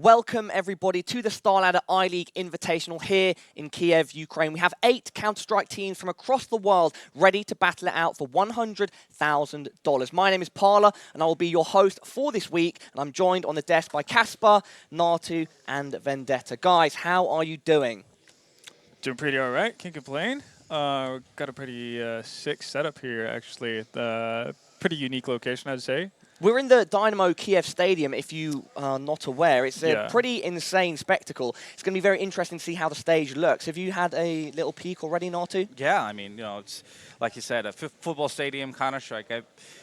Welcome, everybody, to the StarLadder I-League Invitational here in Kiev, Ukraine. We have 8 Counter-Strike teams from across the world ready to battle it out for $100,000. My name is Parla, and I will be your host for this week, and I'm joined on the desk by Casper, Natu, and Vendetta. Guys, how are you doing? Doing pretty all right. Can't complain. Got a pretty sick setup here, actually. Pretty unique location, I'd say. We're in the Dynamo Kiev Stadium, if you are not aware. It's a pretty insane spectacle. It's going to be very interesting to see how the stage looks. Have you had a little peek already, Natu? Yeah, I mean, it's like you said, a football stadium, Counter-Strike.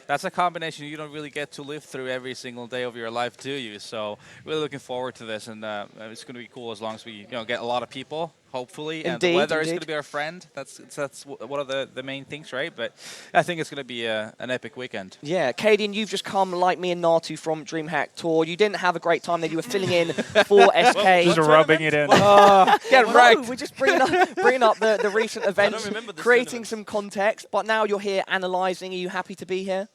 That's a combination you don't really get to live through every single day of your life, do you? So really looking forward to this, and it's going to be cool as long as we get a lot of people. Hopefully, and the weather is going to be our friend. That's one of the main things, right? But I think it's going to be an epic weekend. Yeah, Cadian, you've just come, like me and Natu, from DreamHack Tour. You didn't have a great time there. You were filling in for SK. Just rubbing it in. Get right. We're just bringing up the recent events, creating some context. But now you're here analysing. Are you happy to be here?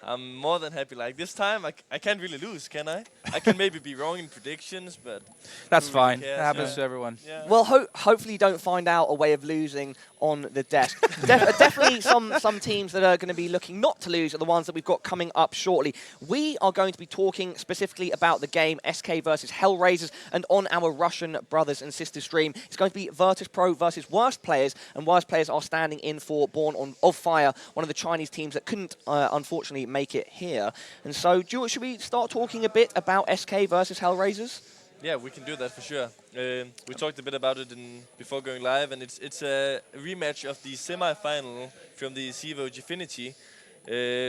I'm more than happy. Like this time, I can't really lose, can I? I can maybe be wrong in predictions, but that's fine. It happens to everyone. Yeah. Well, hopefully you don't find out a way of losing on the desk. Definitely some teams that are going to be looking not to lose are the ones that we've got coming up shortly. We are going to be talking specifically about the game SK versus Hellraisers, and on our Russian brothers and sisters stream, it's going to be Virtus Pro versus Worst Players, and Worst Players are standing in for Born of Fire, one of the Chinese teams that couldn't, unfortunately, make it here. And so, should we start talking a bit about SK versus Hellraisers? Yeah, we can do that for sure. We talked a bit about it before going live, and it's a rematch of the semi-final from the Evo Gfinity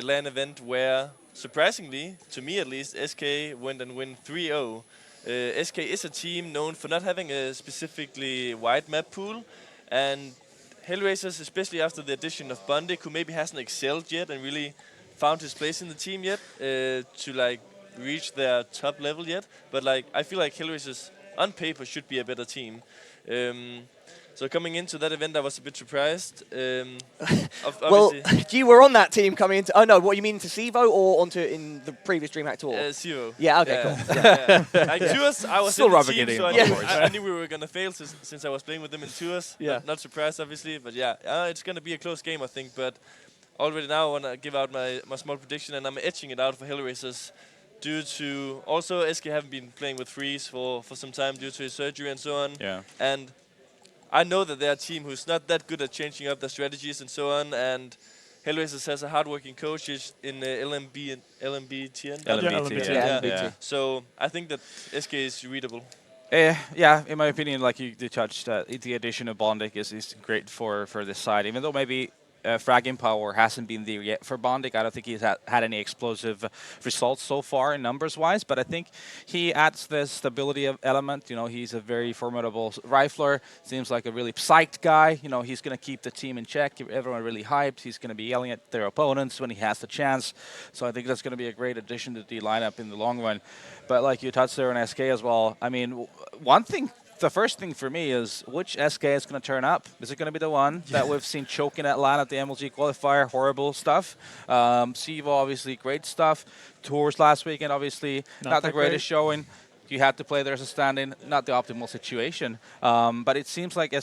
LAN event where, surprisingly, to me at least, SK went and win 3-0. SK is a team known for not having a specifically wide map pool, and Hellraisers, especially after the addition of Bondik, who maybe hasn't excelled yet and really found his place in the team yet, to like reach their top level yet, but like I feel like Hellraisers on paper should be a better team. So coming into that event, I was a bit surprised. Well, you were on that team coming into. Oh no, what you mean to Evo or onto in the previous DreamHack Tour? Evo. Yeah. Okay. Cool. Like tours, I was still in the rubbing team, it in. so I knew we were gonna fail since I was playing with them in tours. Yeah. Not surprised, obviously, but yeah, it's gonna be a close game, I think. But already now, I wanna give out my small prediction, and I'm etching it out for Hellraisers. Due to also SK haven't been playing with Freeze for some time due to his surgery and so on. Yeah. And I know that they're a team who's not that good at changing up their strategies and so on. And Hellraisers has a hardworking coach in LMBTN. LMBT. So I think that SK is readable. Yeah, in my opinion, like you touched, the addition of Bondik is great for this side, even though maybe fragging power hasn't been there yet for Bondik. I don't think he's had any explosive results so far in numbers-wise, but I think he adds this stability element. He's a very formidable rifler. Seems like a really psyched guy. He's going to keep the team in check, keep everyone really hyped. He's going to be yelling at their opponents when he has the chance. So I think that's going to be a great addition to the lineup in the long run. But like you touched there on SK as well, I mean, the first thing for me is which SK is going to turn up. Is it going to be the one that we've seen choking at LAN at the MLG qualifier? Horrible stuff. Evo, obviously, great stuff. Tours last weekend, obviously, not the greatest showing. You had to play there as a stand-in, not the optimal situation. But it seems like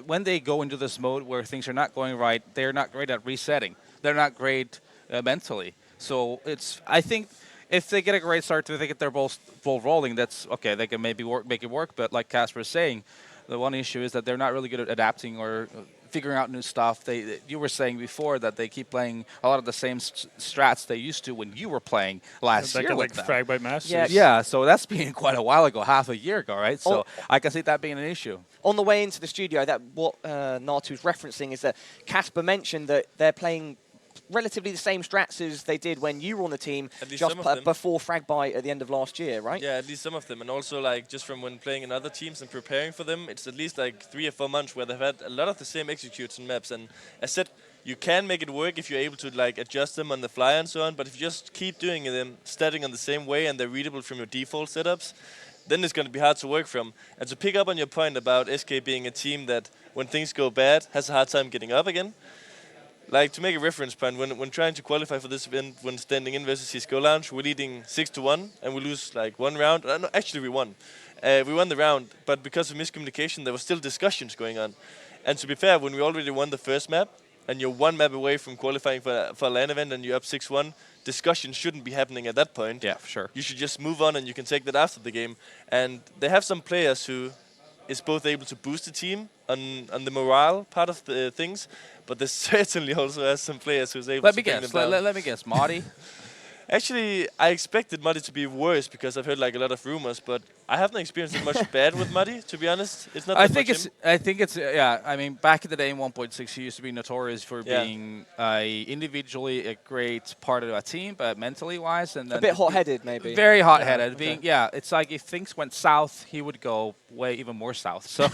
when they go into this mode where things are not going right, they're not great at resetting. They're not great mentally. So I think if they get a great start, if they get their ball rolling, that's okay. They can maybe make it work. But like Casper is saying, the one issue is that they're not really good at adapting or figuring out new stuff. You were saying before that they keep playing a lot of the same strats they used to when you were playing last year with them. Frag by Masters. Yeah, so that's been quite a while ago, half a year ago, right? So I can see that being an issue. On the way into the studio, what Natu's referencing is that Casper mentioned that they're playing relatively the same strats as they did when you were on the team just before Fragbite at the end of last year, right? Yeah, at least some of them. And also, like, just from when playing in other teams and preparing for them, it's at least, like, 3 or 4 months where they've had a lot of the same executes and maps. And as said, you can make it work if you're able to, like, adjust them on the fly and so on. But if you just keep doing them, starting on the same way, and they're readable from your default setups, then it's going to be hard to work from. And to pick up on your point about SK being a team that, when things go bad, has a hard time getting up again, like to make a reference point, when trying to qualify for this event, when standing in versus Cisco Lounge, we're leading 6-1, and we lose like one round. No, actually, we won. We won the round, but because of miscommunication, there were still discussions going on. And to be fair, when we already won the first map, and you're one map away from qualifying for a LAN event, and you're up 6-1, discussions shouldn't be happening at that point. Yeah, for sure. You should just move on, and you can take that after the game. And they have some players who is both able to boost the team on the morale part of the things, but they certainly also has some players who's able Let to me bring guess. them down. Let me guess. Marty. Actually, I expected Muddy to be worse because I've heard like a lot of rumors, but I haven't experienced it much bad with Muddy, to be honest. It's not. I that think much it's. him. I think it's. Yeah. I mean, back in the day in 1.6, he used to be notorious for being individually a great part of a team, but mentally wise, and then A bit hot-headed, maybe. very hot-headed. okay. Being it's like if things went south, he would go way even more south. So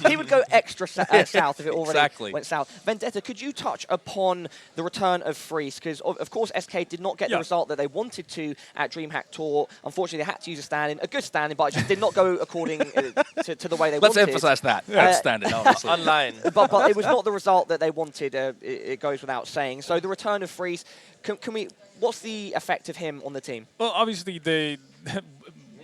He would go extra south if it already Exactly. went south. Vendetta, could you touch upon the return of Freeze? Because, of course, SK did not get the result that they wanted to at DreamHack Tour. Unfortunately, they had to use a stand-in, a good stand-in, but it just did not go according to the way they let's wanted. emphasize that. Outstanding, obviously. Online. But it was not the result that they wanted. It goes without saying. So the return of Freeze, can we? What's the effect of him on the team? Well, obviously,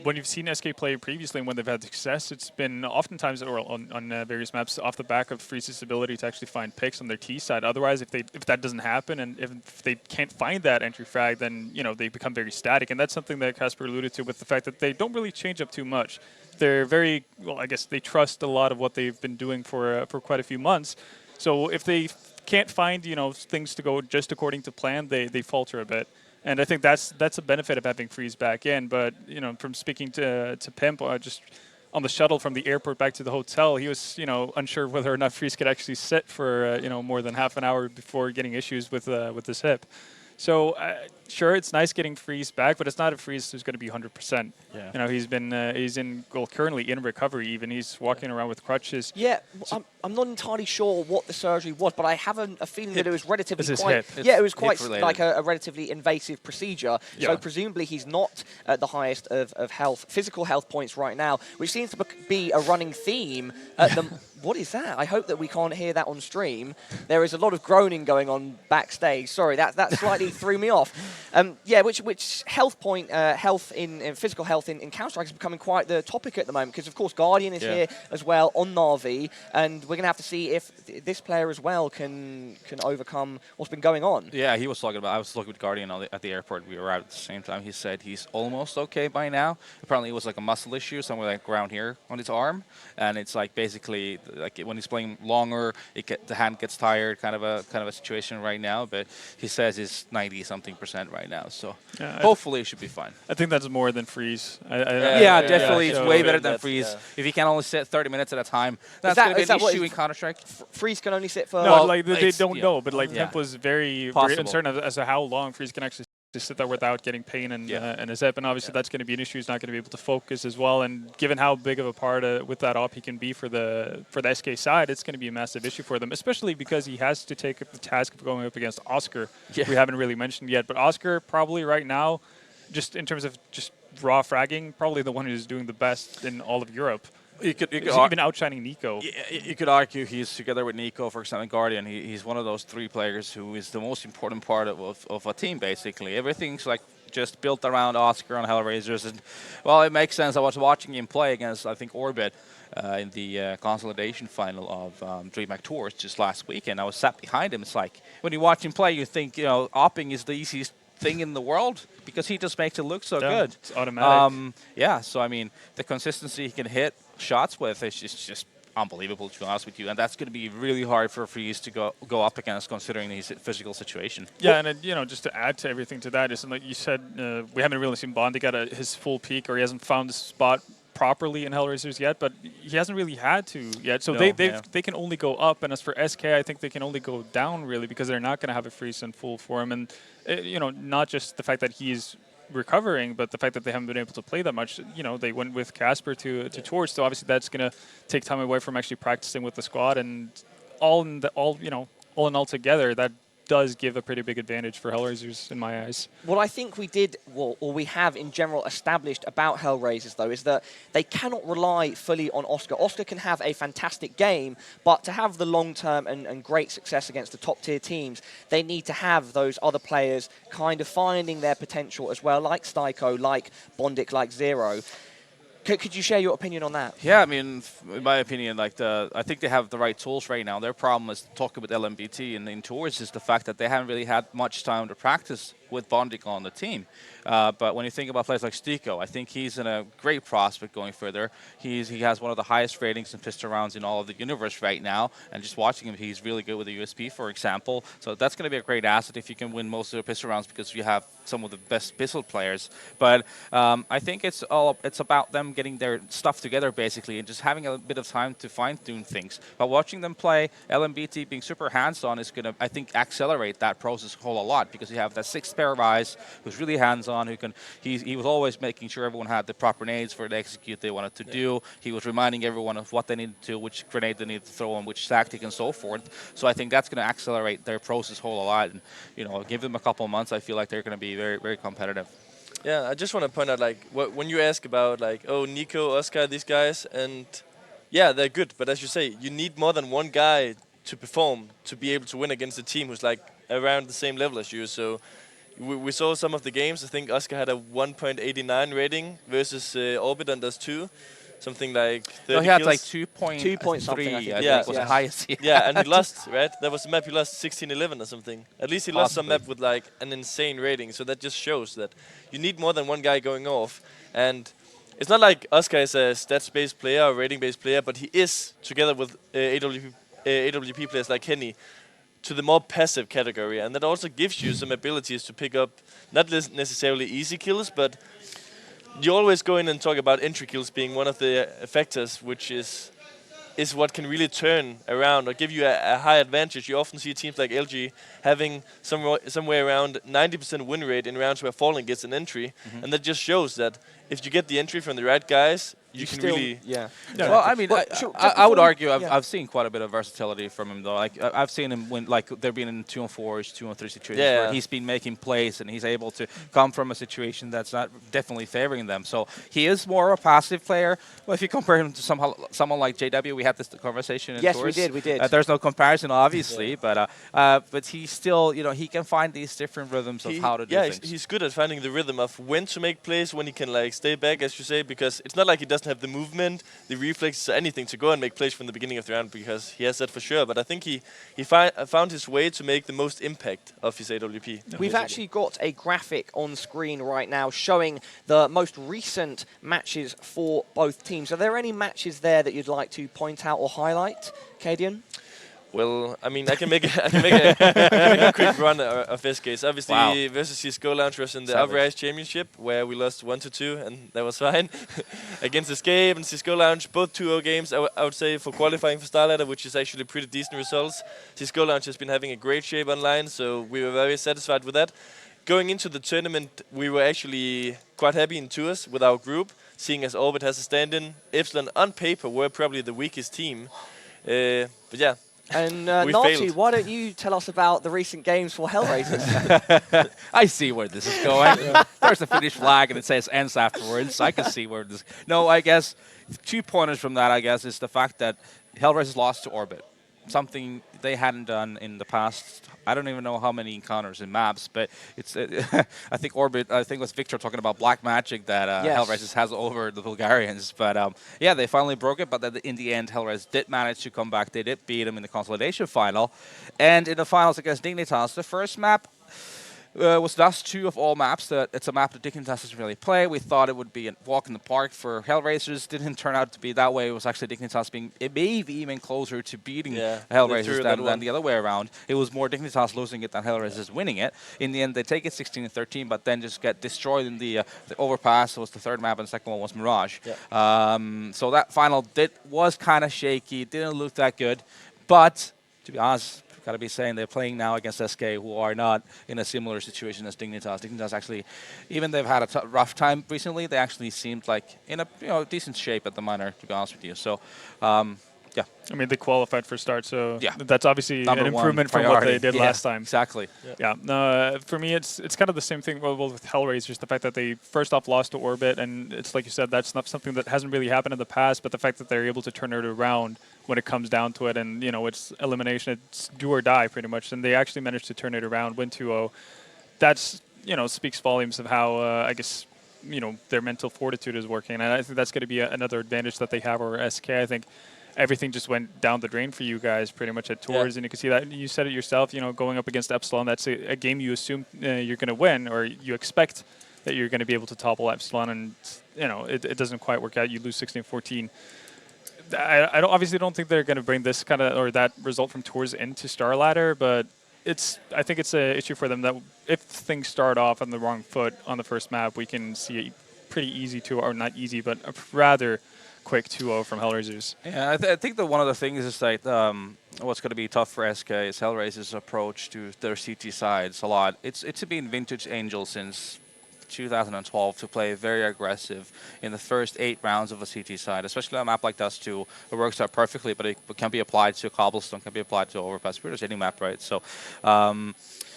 when you've seen SK play previously and when they've had success, it's been oftentimes on various maps off the back of Freeze's ability to actually find picks on their T side. Otherwise, if that doesn't happen and if they can't find that entry frag, then they become very static. And that's something that Casper alluded to with the fact that they don't really change up too much. They're very, well, I guess they trust a lot of what they've been doing for quite a few months. So if they can't find things to go just according to plan, they falter a bit. And I think that's a benefit of having Freeze back in. But from speaking to Pimp, just on the shuttle from the airport back to the hotel, he was unsure whether or not Freeze could actually sit for more than half an hour before getting issues with his hip. So sure, it's nice getting Freeze back, but it's not a Freeze who's going to be 100%. Yeah. He's currently in recovery. Even he's walking around with crutches. Yeah, I'm not entirely sure what the surgery was, but I have a feeling that it was relatively It's his quite. hip. Yeah, it was quite hip-related. like a relatively invasive procedure. Yeah. So presumably he's not at the highest of physical health points right now, which seems to be a running theme at the. What is that? I hope that we can't hear that on stream. There is a lot of groaning going on backstage. Sorry, that slightly threw me off. Which health point, in physical health in Counter-Strike is becoming quite the topic at the moment, because of course Guardian is here as well on Na'Vi, and we're going to have to see if this player as well can overcome what's been going on. Yeah, he was talking about. I was talking with Guardian at the airport. We arrived at the same time. He said he's almost okay by now. Apparently, it was like a muscle issue somewhere like around here on his arm, and it's like basically like when he's playing longer, the hand gets tired, kind of a situation right now. But he says he's 90-something% right now, so hopefully it should be fine. I think that's more than Freeze. Definitely, it's so way better than that's- Freeze. yeah. If he can only sit 30 minutes at a time, that's that- going to is be an that what issue is- in Counter-Strike. Freeze can only sit for. No, Well, they it's- don't yeah. know, but like Yeah. Pimp was very Possible. uncertain as to how long Freeze can actually sit there without getting pain and his hip, and obviously that's going to be an issue. He's not going to be able to focus as well, and given how big of a part with that op he can be for the SK side, it's going to be a massive issue for them, especially because he has to take up the task of going up against Oscar. We haven't really mentioned yet, but Oscar probably right now, just in terms of just raw fragging, probably the one who's doing the best in all of Europe. You could He's even outshining Nico. You could argue he's together with Nico, for example, Guardian. He's one of those three players who is the most important part of a team, basically. Everything's like just built around Oscar on Hellraisers. And, well, it makes sense. I was watching him play against, I think, Orbit in the consolidation final of DreamHack Tours just last week, and I was sat behind him. It's like, when you watch him play, you think, opping is the easiest thing in the world because he just makes it look so good. It's automatic. So I mean, the consistency he can hit shots with is just unbelievable, to be honest with you, and that's going to be really hard for Freeze to go up against, considering his physical situation. Yeah, and just to add to everything to that, is like you said, we haven't really seen Bondi get his full peak, or he hasn't found the spot properly in Hellraisers yet, but he hasn't really had to yet. So they can only go up, and as for SK, I think they can only go down really, because they're not going to have a Freeze in full form, and not just the fact that he's recovering, but the fact that they haven't been able to play that much. They went with Casper to Tours, so obviously that's going to take time away from actually practicing with the squad, and all in all together, that does give a pretty big advantage for Hellraisers in my eyes. What I think we did, or we have in general established about Hellraisers, though, is that they cannot rely fully on Oscar. Oscar can have a fantastic game, but to have the long-term and great success against the top-tier teams, they need to have those other players kind of finding their potential as well, like Styko, like Bondic, like Zero. Could you share your opinion on that? Yeah, I mean, in my opinion, I think they have the right tools right now. Their problem is talking with LMBT and in tours is the fact that they haven't really had much time to practice with Bondic on the team. But when you think about players like Stiko, I think he's in a great prospect going further. He has one of the highest ratings in pistol rounds in all of the universe right now. And just watching him, he's really good with the USP, for example. So that's going to be a great asset if you can win most of the pistol rounds because you have some of the best pistol players. But I think it's about them getting their stuff together, basically, and just having a bit of time to fine-tune things. But watching them play, LMBT being super hands-on is going to, I think, accelerate that process a whole lot because you have that sixth pair of eyes who's really hands-on, he was always making sure everyone had the proper nades for the execute they wanted to do. He was reminding everyone of what they needed to, which grenade they needed to throw, and which tactic and so forth. So I think that's going to accelerate their process a whole lot. And give them a couple of months, I feel like they're going to be very, very competitive. Yeah, I just want to point out, like, when you ask about, like, oh, Nico, Oscar, these guys, and yeah, they're good, but as you say, you need more than one guy to perform to be able to win against a team who's, like, around the same level as you. So we saw some of the games. I think Oscar had a 1.89 rating versus Orbit and does 2. Something like 30 No, he had kills. like 2 point something, I 2.3, think. I Yeah. think was the highest. Yeah, and he lost, right? That was a map he lost 16-11 or something. At least he lost some Possibly. map with like an insane rating. So that just shows that you need more than one guy going off. And it's not like Oscar is a stats-based player or rating-based player, but he is, together with AWP players like Henny, to the more passive category. And that also gives you some abilities to pick up, not necessarily easy kills, but you always go in and talk about entry kills being one of the factors, which is what can really turn around or give you a high advantage. You often see teams like LG having somewhere around 90% win rate in rounds where Fallen gets an entry, and that just shows that if you get the entry from the right guys, you can still, really... Yeah. Well, I mean, Sure, I would argue yeah. I've seen quite a bit of versatility from him, though. Like I've seen him when, like, they're being in 2-on-4s, 2-on-3 situations Yeah. where he's been making plays and he's able to come from a situation that's not definitely favoring them. So he is more of a passive player. Well, if you compare him to someone like JW, we had this conversation in Yes, tours. we did. There's no comparison, obviously, but he still, he can find these different rhythms of how to do things. He's good at finding the rhythm of when to make plays, when he can like stay back, as you say, because it's not like he doesn't have the movement, the reflexes, or anything to go and make plays from the beginning of the round, because he has that for sure. But I think he found his way to make the most impact of his AWP. We've actually got a graphic on screen right now showing the most recent matches for both teams. Are there any matches there that you'd like to point out or highlight, Cadian? Well, I mean, I can make a quick run of SKs. Obviously, Wow. versus CSGO Lounge was in the Savage. Uprise Championship, where we lost 1-2, and that was fine. Against Escape and CSGO Lounge, both 2-0 games, I would say, for qualifying for Starlighter, which is actually pretty decent results. CSGO Lounge has been having a great shape online, so we were very satisfied with that. Going into the tournament, we were actually quite happy in tours with our group, seeing as Orbit has a stand-in. Epsilon, on paper, were probably the weakest team. But yeah. And We Natu, failed. why don't you tell us about the recent games for Hellraisers? I see where this is going. There's the Finnish flag and it says ends afterwards. I can see where this... No, I guess 2 pointers from that, I guess, is the fact that Hellraisers lost to Orbit. Something they hadn't done in the past. I don't even know how many encounters in maps, but it's. I think Orbit. I think it was Victor talking about black magic that Yes. Hellraisers has over the Bulgarians. But yeah, they finally broke it. But then in the end, Hellraisers did manage to come back. They did beat them in the consolidation final, and in the finals against Dignitas, the first map. Was Dust 2 of all maps. It's a map that Dignitas doesn't really play. We thought it would be a walk in the park for Hellraisers. Didn't turn out to be that way. It was actually Dignitas being maybe even closer to beating Hellraisers than the other way around. It was more Dignitas losing it than Hellraisers winning it. In the end, they take it 16-13, but then just get destroyed in the overpass. It was the third map, and the second one was Mirage. Yeah. So that final was kind of shaky. Didn't look that good. But, to be honest, got to be saying they're playing now against SK, who are not in a similar situation as Dignitas. Dignitas actually, even they've had a rough time recently, they actually seemed like in a decent shape at the minor, to be honest with you. So Yeah. I mean, they qualified for start, so Yeah. that's obviously Number an one improvement from what they priority. did last time. Exactly. Yeah, no, for me, it's kind of the same thing with Hellraisers. The fact that they first off lost to Orbit, and it's like you said, that's not something that hasn't really happened in the past. But the fact that they're able to turn it around when it comes down to it, and it's elimination, it's do or die pretty much, and they actually managed to turn it around, win 2-0. That's speaks volumes of how I guess their mental fortitude is working, and I think that's going to be another advantage that they have over SK. I think everything just went down the drain for you guys pretty much at Tours, and you can see that. You said it yourself, going up against Epsilon, that's a game you assume you're going to win, or you expect that you're going to be able to topple Epsilon, and it doesn't quite work out. You lose 16-14. I obviously don't think they're going to bring this kind of or that result from Tours into Star Ladder, but I think it's an issue for them that if things start off on the wrong foot on the first map, we can see a pretty easy or not easy, but a rather quick 2-0 from Hellraisers. Yeah, I think that one of the things is like what's going to be tough for SK is Hellraiser's approach to their CT sides a lot. It's been vintage Angel since 2012 to play very aggressive in the first 8 rounds of a CT side, especially on a map like Dust 2. It works out perfectly, but it can be applied to Cobblestone, can be applied to Overpass, pretty much any map, right? So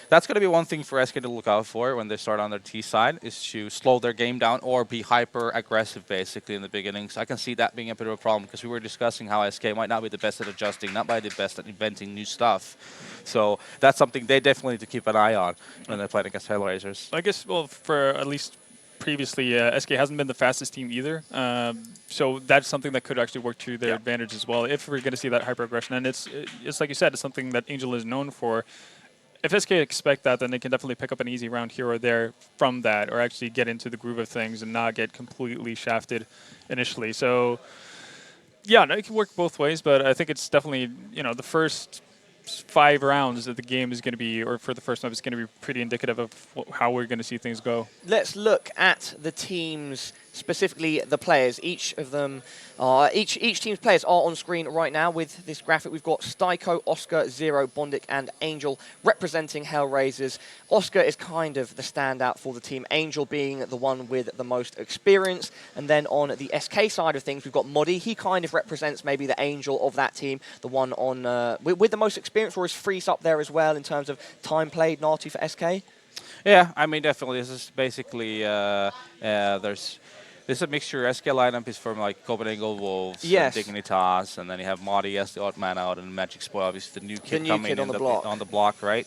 that's going to be one thing for SK to look out for when they start on their T side, is to slow their game down or be hyper aggressive basically in the beginnings. I can see that being a bit of a problem because we were discussing how SK might not be the best at adjusting, not by the best at inventing new stuff. So that's something they definitely need to keep an eye on when they're playing against Hellraisers. I guess, well, for at least previously, SK hasn't been the fastest team either. So that's something that could actually work to their advantage as well if we're going to see that hyper aggression. And it's like you said, it's something that Angel is known for. If SK expect that, then they can definitely pick up an easy round here or there from that, or actually get into the groove of things and not get completely shafted initially. So, yeah, it can work both ways, but I think it's definitely, the first 5 rounds that the game is going to be, or for the first map, is going to be pretty indicative of how we're going to see things go. Let's look at the teams, specifically the players. Each of them, each team's players are on screen right now with this graphic. We've got Styko, Oscar, Zero, Bondic, and Angel representing Hellraisers. Oscar is kind of the standout for the team, Angel being the one with the most experience. And then on the SK side of things, we've got Moddy. He kind of represents maybe the Angel of that team, the one on with the most experience, or is Freeze up there as well in terms of time played, Natu, for SK? Yeah, I mean, definitely. This is basically, there's a mixture. SK lineup is from like Copenhagen Wolves, and Dignitas, and then you have Marty as the odd man out, and Magic Spoil, obviously the new kid coming in on the block, right?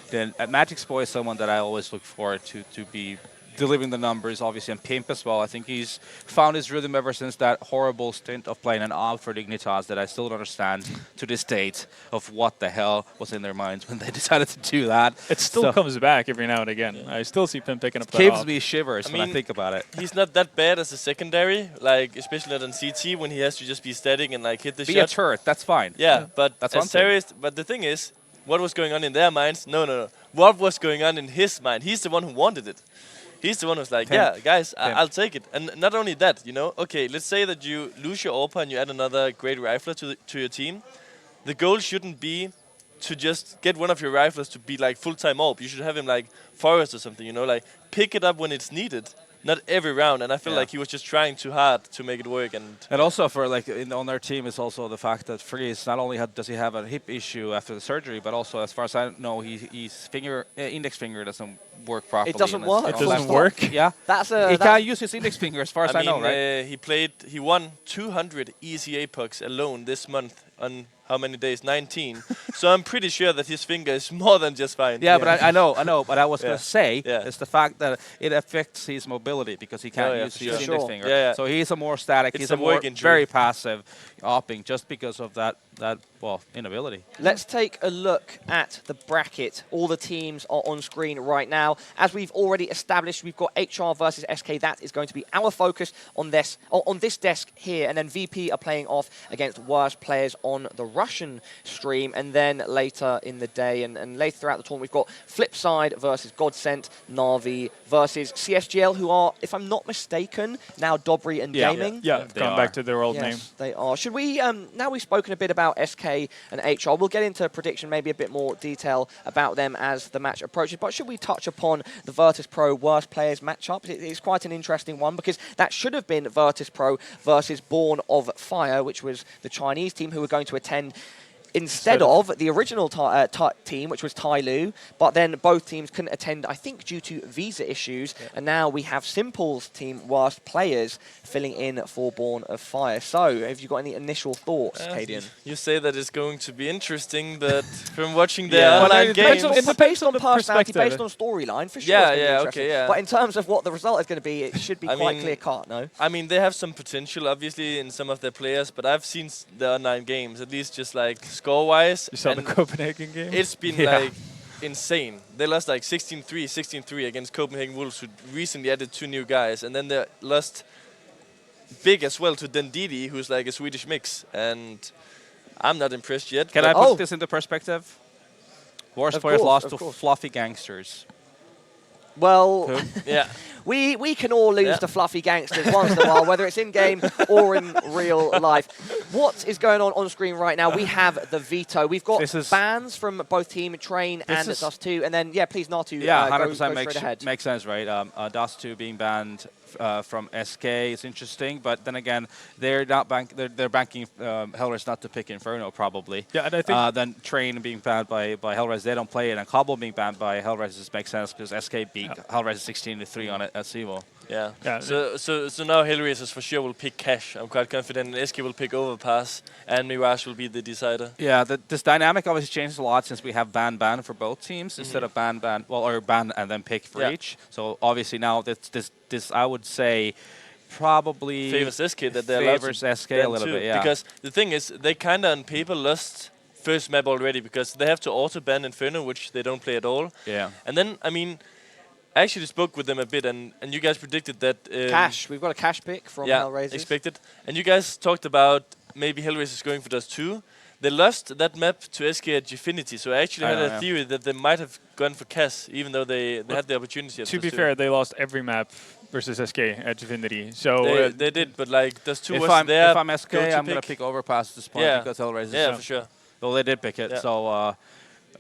Then Magic Spoil is someone that I always look forward to be delivering the numbers, obviously, and Pimp as well. I think he's found his rhythm ever since that horrible stint of playing an AWP for Dignitas that I still don't understand to this date of what the hell was in their minds when they decided to do that. It still comes back every now and again. I still see Pimp picking up that gives AWP. me shivers when I think about it. He's not that bad as a secondary, like especially not on CT when he has to just be static and like hit the shot. Be a turret, that's fine. Yeah, but that's as serious. But the thing is, what was going on in their minds? No. What was going on in his mind? He's the one who wanted it. He's the one who's like, yeah, guys, I'll take it. And not only that, okay, let's say that you lose your AWP and you add another great rifler to your team. The goal shouldn't be to just get one of your riflers to be like full-time AWP. You should have him like Forest or something, like pick it up when it's needed. Not every round, and I feel like he was just trying too hard to make it work. And also for like on their team is also the fact that Freeze not only does he have a hip issue after the surgery, but also as far as I know, his index finger doesn't work properly. It doesn't work. It doesn't work. Yeah, he can't use his index finger as far as I know, right? He won 200 ECA pucks alone this month on how many days? 19. So I'm pretty sure that his finger is more than just fine. Yeah, but I know. But I was going to say is the fact that it affects his mobility because he can't use his index finger. Yeah. So he's a more static. He's a more very passive opping just because of that inability. Let's take a look at the bracket. All the teams are on screen right now. As we've already established, we've got HR versus SK. That is going to be our focus on this desk here. And then VP are playing off against worst players on the Russian stream, and then later in the day and later throughout the tournament, we've got Flipside versus Godsent, Na'Vi versus CSGL, who are, if I'm not mistaken, now Dobry and Gaming. Yeah, They gone are. back to their old Yes, name. they are. Should we, now we've spoken a bit about SK and HR, we'll get into prediction, maybe a bit more detail about them as the match approaches, but should we touch upon the Virtus Pro worst players matchup? It's quite an interesting one, because that should have been Virtus Pro versus Born of Fire, which was the Chinese team who were going to attend instead of the original team, which was Tai Lu, but then both teams couldn't attend, I think, due to visa issues, and now we have Simple's team worst players filling in for Born of Fire. So, have you got any initial thoughts, Cadian? You say that it's going to be interesting, but from watching the Yeah. online Well, games... Based on the personality, perspective. based on storyline, for sure Yeah, it's gonna be yeah, interesting. okay, yeah. But in terms of what the result is going to be, it should be I quite mean, clear-cut, no? I mean, they have some potential, obviously, in some of their players, but I've seen the online games, at least just like score-wise. You saw the and Copenhagen game? It's been Yeah. like insane. They lost like 16-3 against Copenhagen Wolves, who recently added 2 new guys, and then they lost big as well to Dendidi, who's like a Swedish mix, and I'm not impressed yet. Can but I put Oh. this into perspective? Worst Of players course, lost of to course. fluffy gangsters. Well, Yeah. we can all lose Yeah. to fluffy gangsters once in a while, whether it's in-game or in real life. What is going on screen right now? We have the veto. We've got This is- bans from both Team Train and is- Dust2, and then, yeah, please, Natu, Yeah, go 100% straight ahead. makes sense, right? Dust2 being banned from SK is interesting, but then again, they're not they're banking Hellraisers not to pick Inferno probably. Yeah, and I think Then Train being banned by Hellraisers, they don't play it, and Cobble being banned by Hellraisers makes sense because SK beat Hellraisers 16-3 on it at SEVO. Yeah. Yeah. So now Hellraisers for sure will pick Cash. I'm quite confident, and SK will pick Overpass, and Mirage will be the decider. Yeah, this dynamic obviously changed a lot since we have ban for both teams instead of ban, or ban and then pick for Yeah. each. So obviously now this I would say probably Favors SK that they're allowed favors to SK a ban little too, bit, yeah. Because the thing is, they kind of on paper lost first map already because they have to auto-ban Inferno, which they don't play at all. Yeah. And then, I mean, I actually spoke with them a bit, and you guys predicted that... Cash. We've got a cash pick from yeah, Hellraisers. expected. And you guys talked about maybe Hellraisers going for Dust 2. They lost that map to SK at Gfinity, so I actually had a theory that they might have gone for Cass, even though they had the opportunity at to be Dust 2. fair, they lost every map versus SK at Divinity. So They did, but like Dust 2 If was I'm their if I'm SK, go-to I'm gonna pick Overpass at this point Yeah. because Hellraisers. Yeah, for sure. Well, they did pick it. Yeah. So,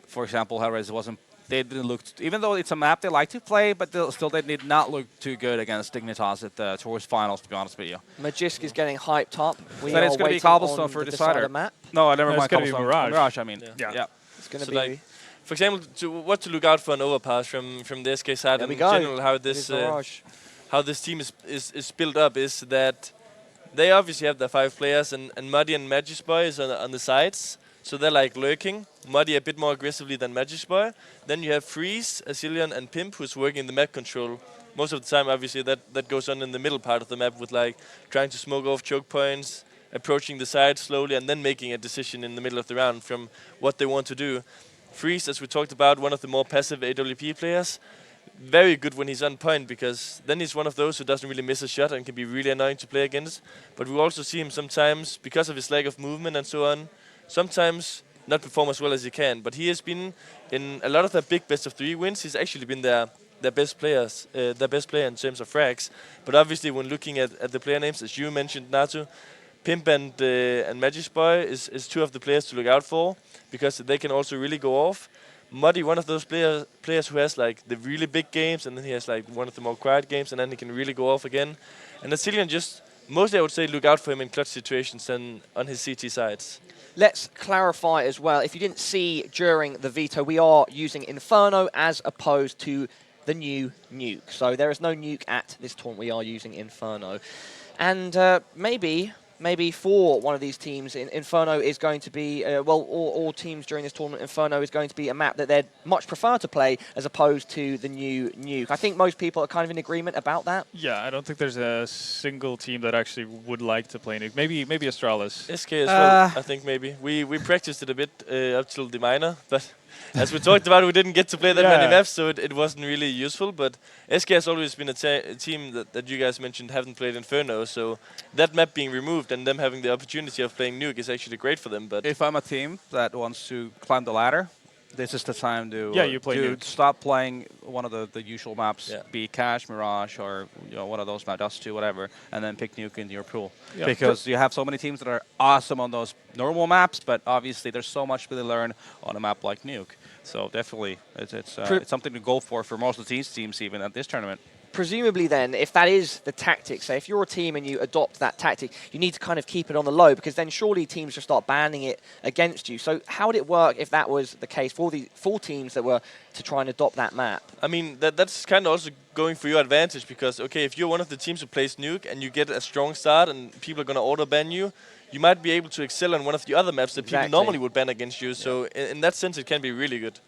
for example, Hellraisers wasn't. They didn't look. Even though it's a map they like to play, but they did not look too good against Dignitas at the towards finals. To be honest with you. Magisk is getting hyped up. We Then are it's gonna be waiting Cobblestone on for the decider. map. No, I never No, it's mind. gonna be Cobblestone. Mirage. I mean. Yeah. Yeah. It's going to So be... like, for example, what to look out for an Overpass from the SK side, There and we in go. general how It this is Mirage. how this team is built up is that they obviously have their 5 players, and Muddy and Magisboy is on the sides, so they're like lurking. Muddy a bit more aggressively than Magisboy. Then you have Freeze, Azilian, and Pimp, who's working the map control. Most of the time, obviously, that goes on in the middle part of the map with like trying to smoke off choke points, approaching the side slowly, and then making a decision in the middle of the round from what they want to do. Freeze, as we talked about, one of the more passive AWP players. Very good when he's on point, because then he's one of those who doesn't really miss a shot and can be really annoying to play against. But we also see him sometimes, because of his lack of movement and so on, sometimes not perform as well as he can. But he has been in a lot of their big best of 3 wins. He's actually been their best player in terms of frags. But obviously, when looking at the player names, as you mentioned, Natu, Pimp and Magisboy is 2 of the players to look out for, because they can also really go off. Muddy, one of those players who has like the really big games, and then he has like one of the more quiet games, and then he can really go off again. And Azilian just, mostly I would say look out for him in clutch situations and on his CT sides. Let's clarify as well, if you didn't see during the veto, we are using Inferno as opposed to the new nuke. So there is no nuke at this tournament, we are using Inferno. And maybe for one of these teams, Inferno is going to be, all teams during this tournament, Inferno is going to be a map that they'd much prefer to play as opposed to the new nuke. I think most people are kind of in agreement about that. yeah, I don't think there's a single team that actually would like to play nuke. Maybe Astralis. SK as well, I think maybe. We practiced it a bit up till the minor, but as we talked about, we didn't get to play that many Yeah. maps, so it wasn't really useful. But SK has always been a team that you guys mentioned haven't played Inferno, so that map being removed and them having the opportunity of playing Nuke is actually great for them. But If I'm a team that wants to climb the ladder, this is the time to Yeah, you play Nuke. stop playing one of the usual maps, Yeah. be Cache, Mirage, or one of those maps, Dust 2, whatever, and then pick Nuke into your pool. Yeah. Because you have so many teams that are awesome on those normal maps, but obviously there's so much to learn on a map like Nuke. So definitely, it's something to go for most of these teams even at this tournament. Presumably then, if that is the tactic, say if you're a team and you adopt that tactic, you need to kind of keep it on the low, because then surely teams just start banning it against you. So how would it work if that was the case for the full teams that were to try and adopt that map? I mean, that's kind of also going for your advantage, because, okay, if you're one of the teams who plays Nuke and you get a strong start and people are going to auto-ban you, you might be able to excel on one of the other maps that people normally would ban against you. So in that sense, it can be really good.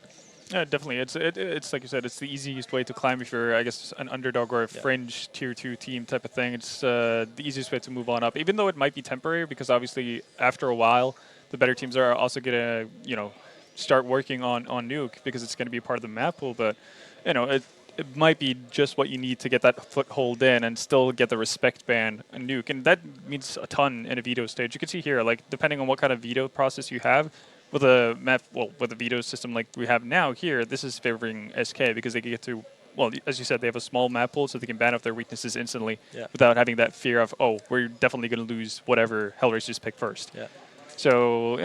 Yeah, definitely. It's like you said, it's the easiest way to climb if you're, I guess, an underdog or a fringe tier 2 team type of thing. It's the easiest way to move on up, even though it might be temporary, because obviously after a while, the better teams are also going to, start working on Nuke, because it's going to be part of the map pool. But, it might be just what you need to get that foothold in and still get the respect ban on Nuke. And that means a ton in a veto stage. You can see here, like, depending on what kind of veto process you have, with a map, with a veto system like we have now here, this is favoring SK, because they get to, as you said, they have a small map pool, so they can ban off their weaknesses instantly without having that fear of, we're definitely going to lose whatever Hellraisers pick first. Yeah. So,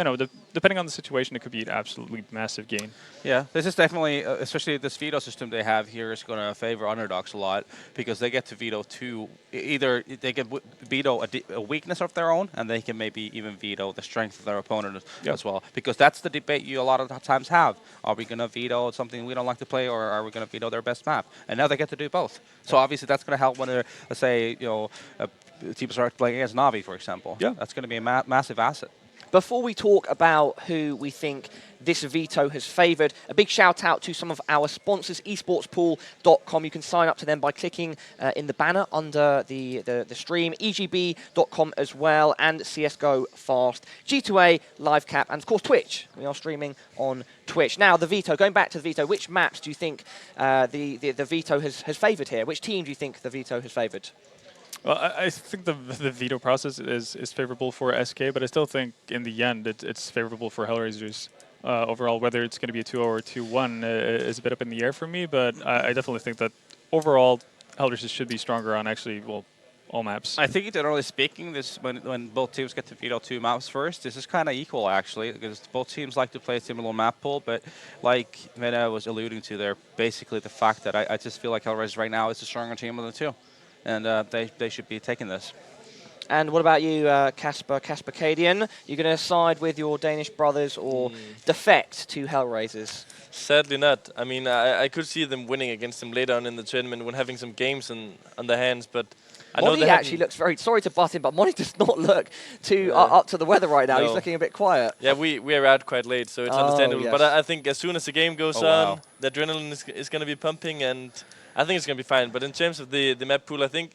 depending on the situation, it could be an absolutely massive gain. Yeah, this is definitely, especially this veto system they have here is going to favor underdogs a lot, because they get to veto either they can veto a weakness of their own, and they can maybe even veto the strength of their opponent as well. Because that's the debate you a lot of times have. Are we going to veto something we don't like to play, or are we going to veto their best map? And now they get to do both. So obviously that's going to help when they're, let's say, teams start playing against Navi, for example. Yeah. That's going to be a massive asset. Before we talk about who we think this veto has favoured, a big shout out to some of our sponsors, esportspool.com. You can sign up to them by clicking in the banner under the stream, egb.com as well, and CSGO Fast, G2A, LiveCap, and of course Twitch. We are streaming on Twitch. Now, the veto, going back to the veto, which maps do you think the veto has favoured here? Which team do you think the veto has favoured? Well, I think the veto process is favorable for SK, but I still think in the end it's favorable for Hellraisers overall. Whether it's going to be a 2-0 or 2-1 is a bit up in the air for me, but I definitely think that overall Hellraisers should be stronger on all maps. I think generally speaking, this when both teams get to veto 2 maps first, this is kind of equal actually, because both teams like to play a similar map pool. But like Mena was alluding to there, basically the fact that I just feel like Hellraisers right now is the stronger team of the two. And they should be taking this. And what about you, Casper Cadian? You going to side with your Danish brothers or defect to Hellraisers? Sadly not. I mean, I could see them winning against them later on in the tournament when having some games on their hands, but I know Monty they actually looks very, sorry to butt in, but Monty does not look too up to the weather right now. No. He's looking a bit quiet. Yeah, we are out quite late, so it's understandable. Yes. But I think as soon as the game goes on, wow. the adrenaline is going to be pumping, and I think it's going to be fine. But in terms of the map pool, I think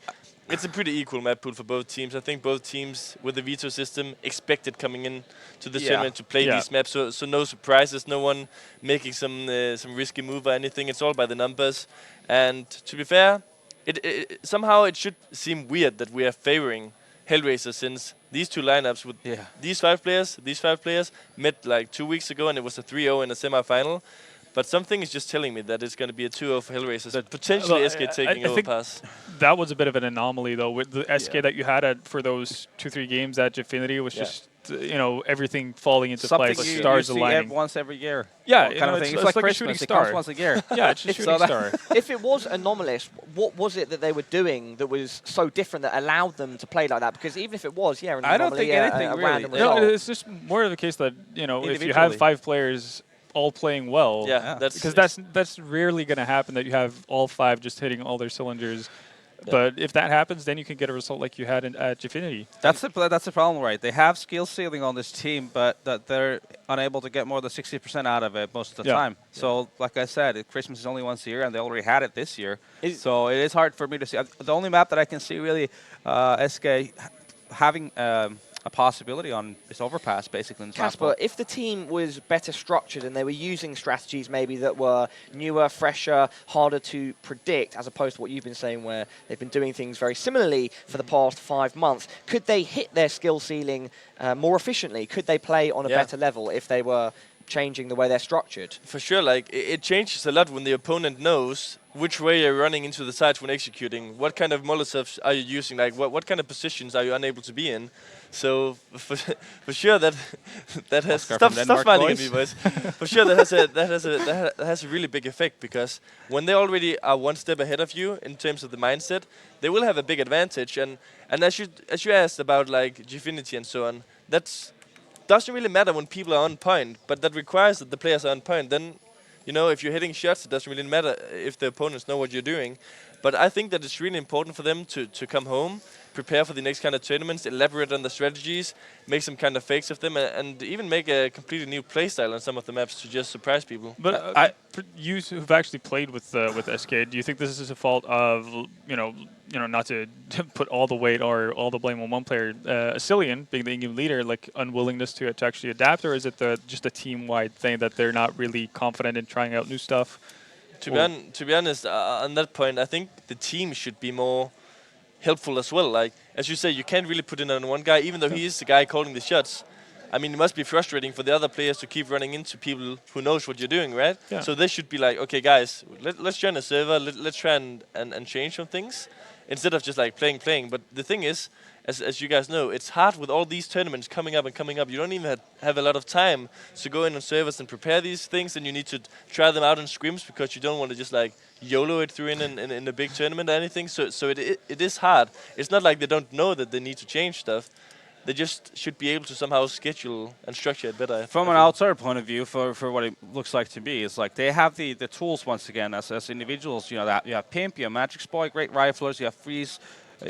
it's a pretty equal map pool for both teams. I think both teams with the veto system expected coming in to the tournament to play these maps, so no surprises, no one making some risky move or anything. It's all by the numbers. And to be fair, somehow it should seem weird that we are favoring Hellraiser, since these two lineups with these five players met like 2 weeks ago, and it was a 3-0 in a semi-final. But something is just telling me that it's going to be a 2-0 for Hellraisers, but potentially SK taking over pass. That was a bit of an anomaly, though, with the SK that you had for those 2-3 games at Gfinity was just, everything falling into Something place, you stars see aligning. once every year. Yeah, kind of thing. It's like a Christmas. shooting It star. comes once a year. Yeah, it's a shooting star. If it was anomalous, what was it that they were doing that was so different that allowed them to play like that? Because even if it was, an anomaly, I don't think anything a really. random No, result. it's just more of a case that, if you have Individually. 5 players all playing well, that's because that's rarely going to happen, that you have all 5 just hitting all their cylinders. But if that happens, then you can get a result like you had at Gfinity. That's the problem, right? They have skill ceiling on this team, but that they're unable to get more than 60% out of it most of the time. So, like I said, Christmas is only once a year, and they already had it this year. So it is hard for me to see. The only map that I can see really SK having a a possibility on this overpass, basically. In this last Casper, ball. if the team was better structured and they were using strategies maybe that were newer, fresher, harder to predict, as opposed to what you've been saying where they've been doing things very similarly for the past 5 months, could they hit their skill ceiling more efficiently? Could they play on a better level if they were changing the way they're structured? For sure, like it changes a lot when the opponent knows which way you're running into the sides when executing. What kind of Molotovs are you using? Like what kind of positions are you unable to be in? So for sure that has stop smiling at me, boys. For sure that has a really big effect, because when they already are one step ahead of you in terms of the mindset, they will have a big advantage. And as you asked about like Gfinity and so on, that's doesn't really matter when people are on point, but that requires that the players are on point. Then, you know, if you're hitting shots, it doesn't really matter if the opponents know what you're doing. But I think that it's really important for them to come home, prepare for the next kind of tournaments, elaborate on the strategies, make some kind of fakes of them, and even make a completely new playstyle on some of the maps to just surprise people. But for you who've actually played with SK, do you think this is a fault of not to put all the weight or all the blame on one player, Asilian being the in-game leader, like unwillingness to actually adapt, or is it just a team-wide thing that they're not really confident in trying out new stuff? To be honest, on that point, I think the team should be more helpful as well. Like, as you say, you can't really put it on one guy, even though he is the guy calling the shots. I mean, it must be frustrating for the other players to keep running into people who knows what you're doing, right? Yeah. So they should be like, okay, guys, let's join a server, let's try and change some things, instead of just like playing. But the thing is, as you guys know, it's hard with all these tournaments coming up. You don't even have a lot of time to go in on servers and prepare these things, and you need to try them out in scrims because you don't want to just like YOLO it through in a big tournament or anything. So it is hard. It's not like they don't know that they need to change stuff. They just should be able to somehow schedule and structure it better. From an outsider point of view, for what it looks like to be, it's like they have the tools once again as individuals. You know, that you have Pimp, you have Magic Spoy, great riflers, you have Freeze,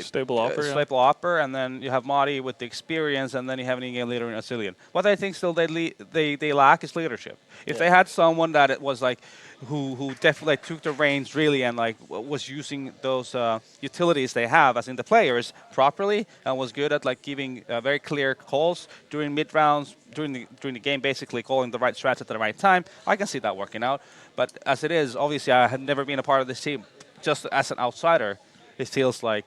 Stable Opera, Stable Opera, and then you have Madi with the experience, and then you have an in-game leader in Asilian. What I think still they lack is leadership. If they had someone that it was like who definitely took the reins really and like was using those utilities they have as in the players properly and was good at like giving very clear calls during mid rounds, during the game, basically calling the right strats at the right time, I can see that working out. But as it is, obviously I had never been a part of this team. Just as an outsider, it feels like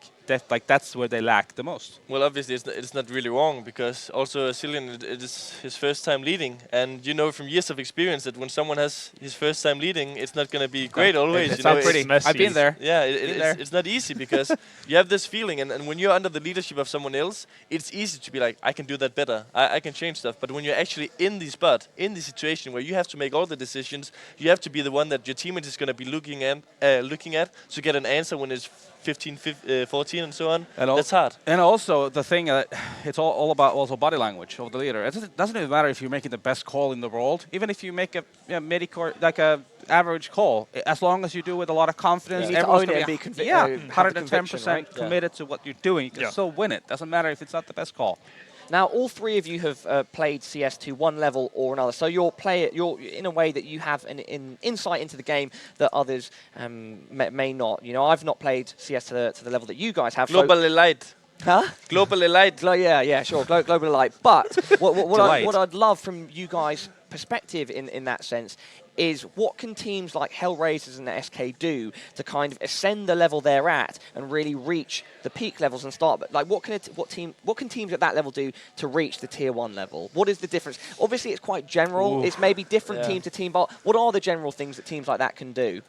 that's where they lack the most. Well, obviously it's not really wrong, because also Asilian, it is his first time leading, and you know from years of experience that when someone has his first time leading, it's not going to be great always. It's not pretty. messy. I've been there. Yeah, it's not easy, because you have this feeling, and when you're under the leadership of someone else, it's easy to be like, I can do that better, I can change stuff. But when you're actually in the spot, in the situation where you have to make all the decisions, you have to be the one that your teammate is going to be looking at to get an answer when it's 15, 14 and so on. And that's hard. And also the thing it's all about also body language of the leader. It doesn't even matter if you're making the best call in the world, even if you make a medic or like a average call, as long as you do it with a lot of confidence. You need to own it and be 110% committed to what you're doing. You can still win it. Doesn't matter if it's not the best call. Now, all three of you have played CS to one level or another, so you're in a way that you have an insight into the game that others may not. You know, I've not played CS to the level that you guys have. Global Elite. Huh? Global Elite. Yeah, sure, Global Elite. But what I'd love from you guys' perspective in that sense is what can teams like Hellraisers and SK do to kind of ascend the level they're at and really reach the peak levels and start. But like, what can teams at that level do to reach the tier 1 level? What is the difference? Obviously, it's quite general. Ooh. It's maybe different team to team, but what are the general things that teams like that can do?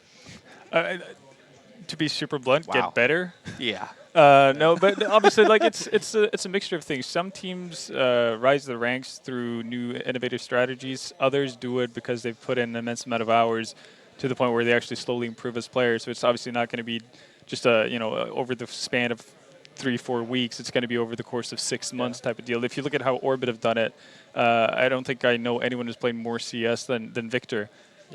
To be super blunt, Wow. get better. Yeah. No, but obviously, like it's a mixture of things. Some teams rise the ranks through new innovative strategies. Others do it because they've put in an immense amount of hours to the point where they actually slowly improve as players. So it's obviously not going to be just over the span of 3-4 weeks. It's going to be over the course of 6 months type of deal. If you look at how Orbit have done it, I don't think I know anyone who's played more CS than Victor.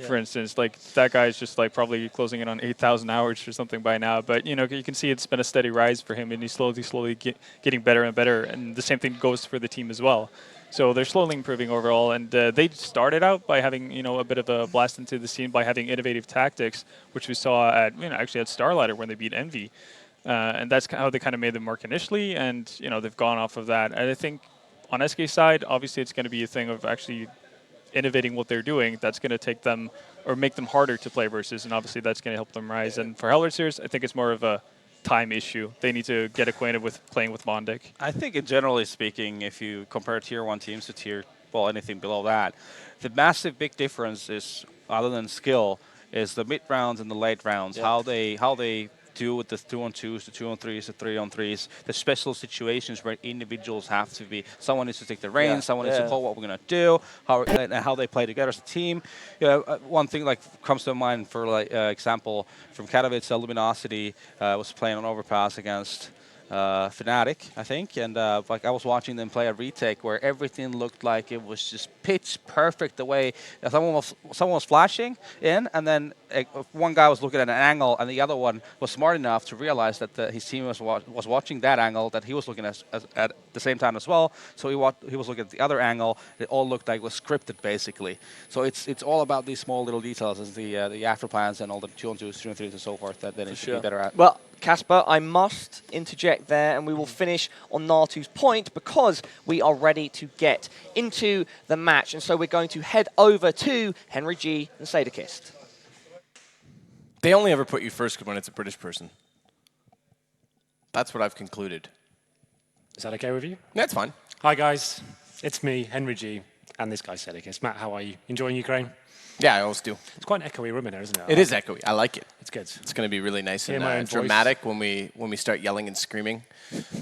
For instance, like that guy's just like probably closing in on 8,000 hours or something by now. But you can see it's been a steady rise for him, and he's slowly getting better and better. And the same thing goes for the team as well. So they're slowly improving overall. And they started out by having a bit of a blast into the scene by having innovative tactics, which we saw at actually at Starlighter when they beat Envy, and that's how they kind of made the mark initially. And they've gone off of that. And I think on SK side, obviously it's going to be a thing of actually innovating what they're doing. That's going to take them or make them harder to play versus, and obviously that's going to help them rise. And for Hellraisers, I think it's more of a time issue. They need to get acquainted with playing with Bondic. I think, generally speaking, if you compare tier 1 teams to anything below that, the massive big difference is, other than skill, is the mid rounds and the late rounds. Yep. How they do with the 2-on-2s, the 2-on-3s, the 3-on-3s, the special situations where individuals have to be. Someone needs to take the reins. Someone needs to call what we're gonna do. How they play together as a team. One thing like comes to mind for example from Katowice, Luminosity was playing on overpass against Fnatic, I think, and like I was watching them play a retake where everything looked like it was just pitch perfect. The way someone was flashing in, and then one guy was looking at an angle, and the other one was smart enough to realize that his team was watching that angle that he was looking at the same time as well. So he was looking at the other angle. It all looked like it was scripted basically. So it's all about these small little details, as the after plans and all the 2-on-2s, 3-on-3s, and so forth that they need to be better at. Well, Casper, I must interject there, and we will finish on Nartu's point because we are ready to get into the match. And so we're going to head over to Henry G and Sadakist. They only ever put you first when it's a British person. That's what I've concluded. Is that okay with you? That's fine. Hi, guys. It's me, Henry G, and this guy, Sadakist. Matt, how are you? Enjoying Ukraine? Yeah, I always do. It's quite an echoey room in there, isn't it? It is echoey. I like it. It's good. It's going to be really nice Hear my own and voice. dramatic when we start yelling and screaming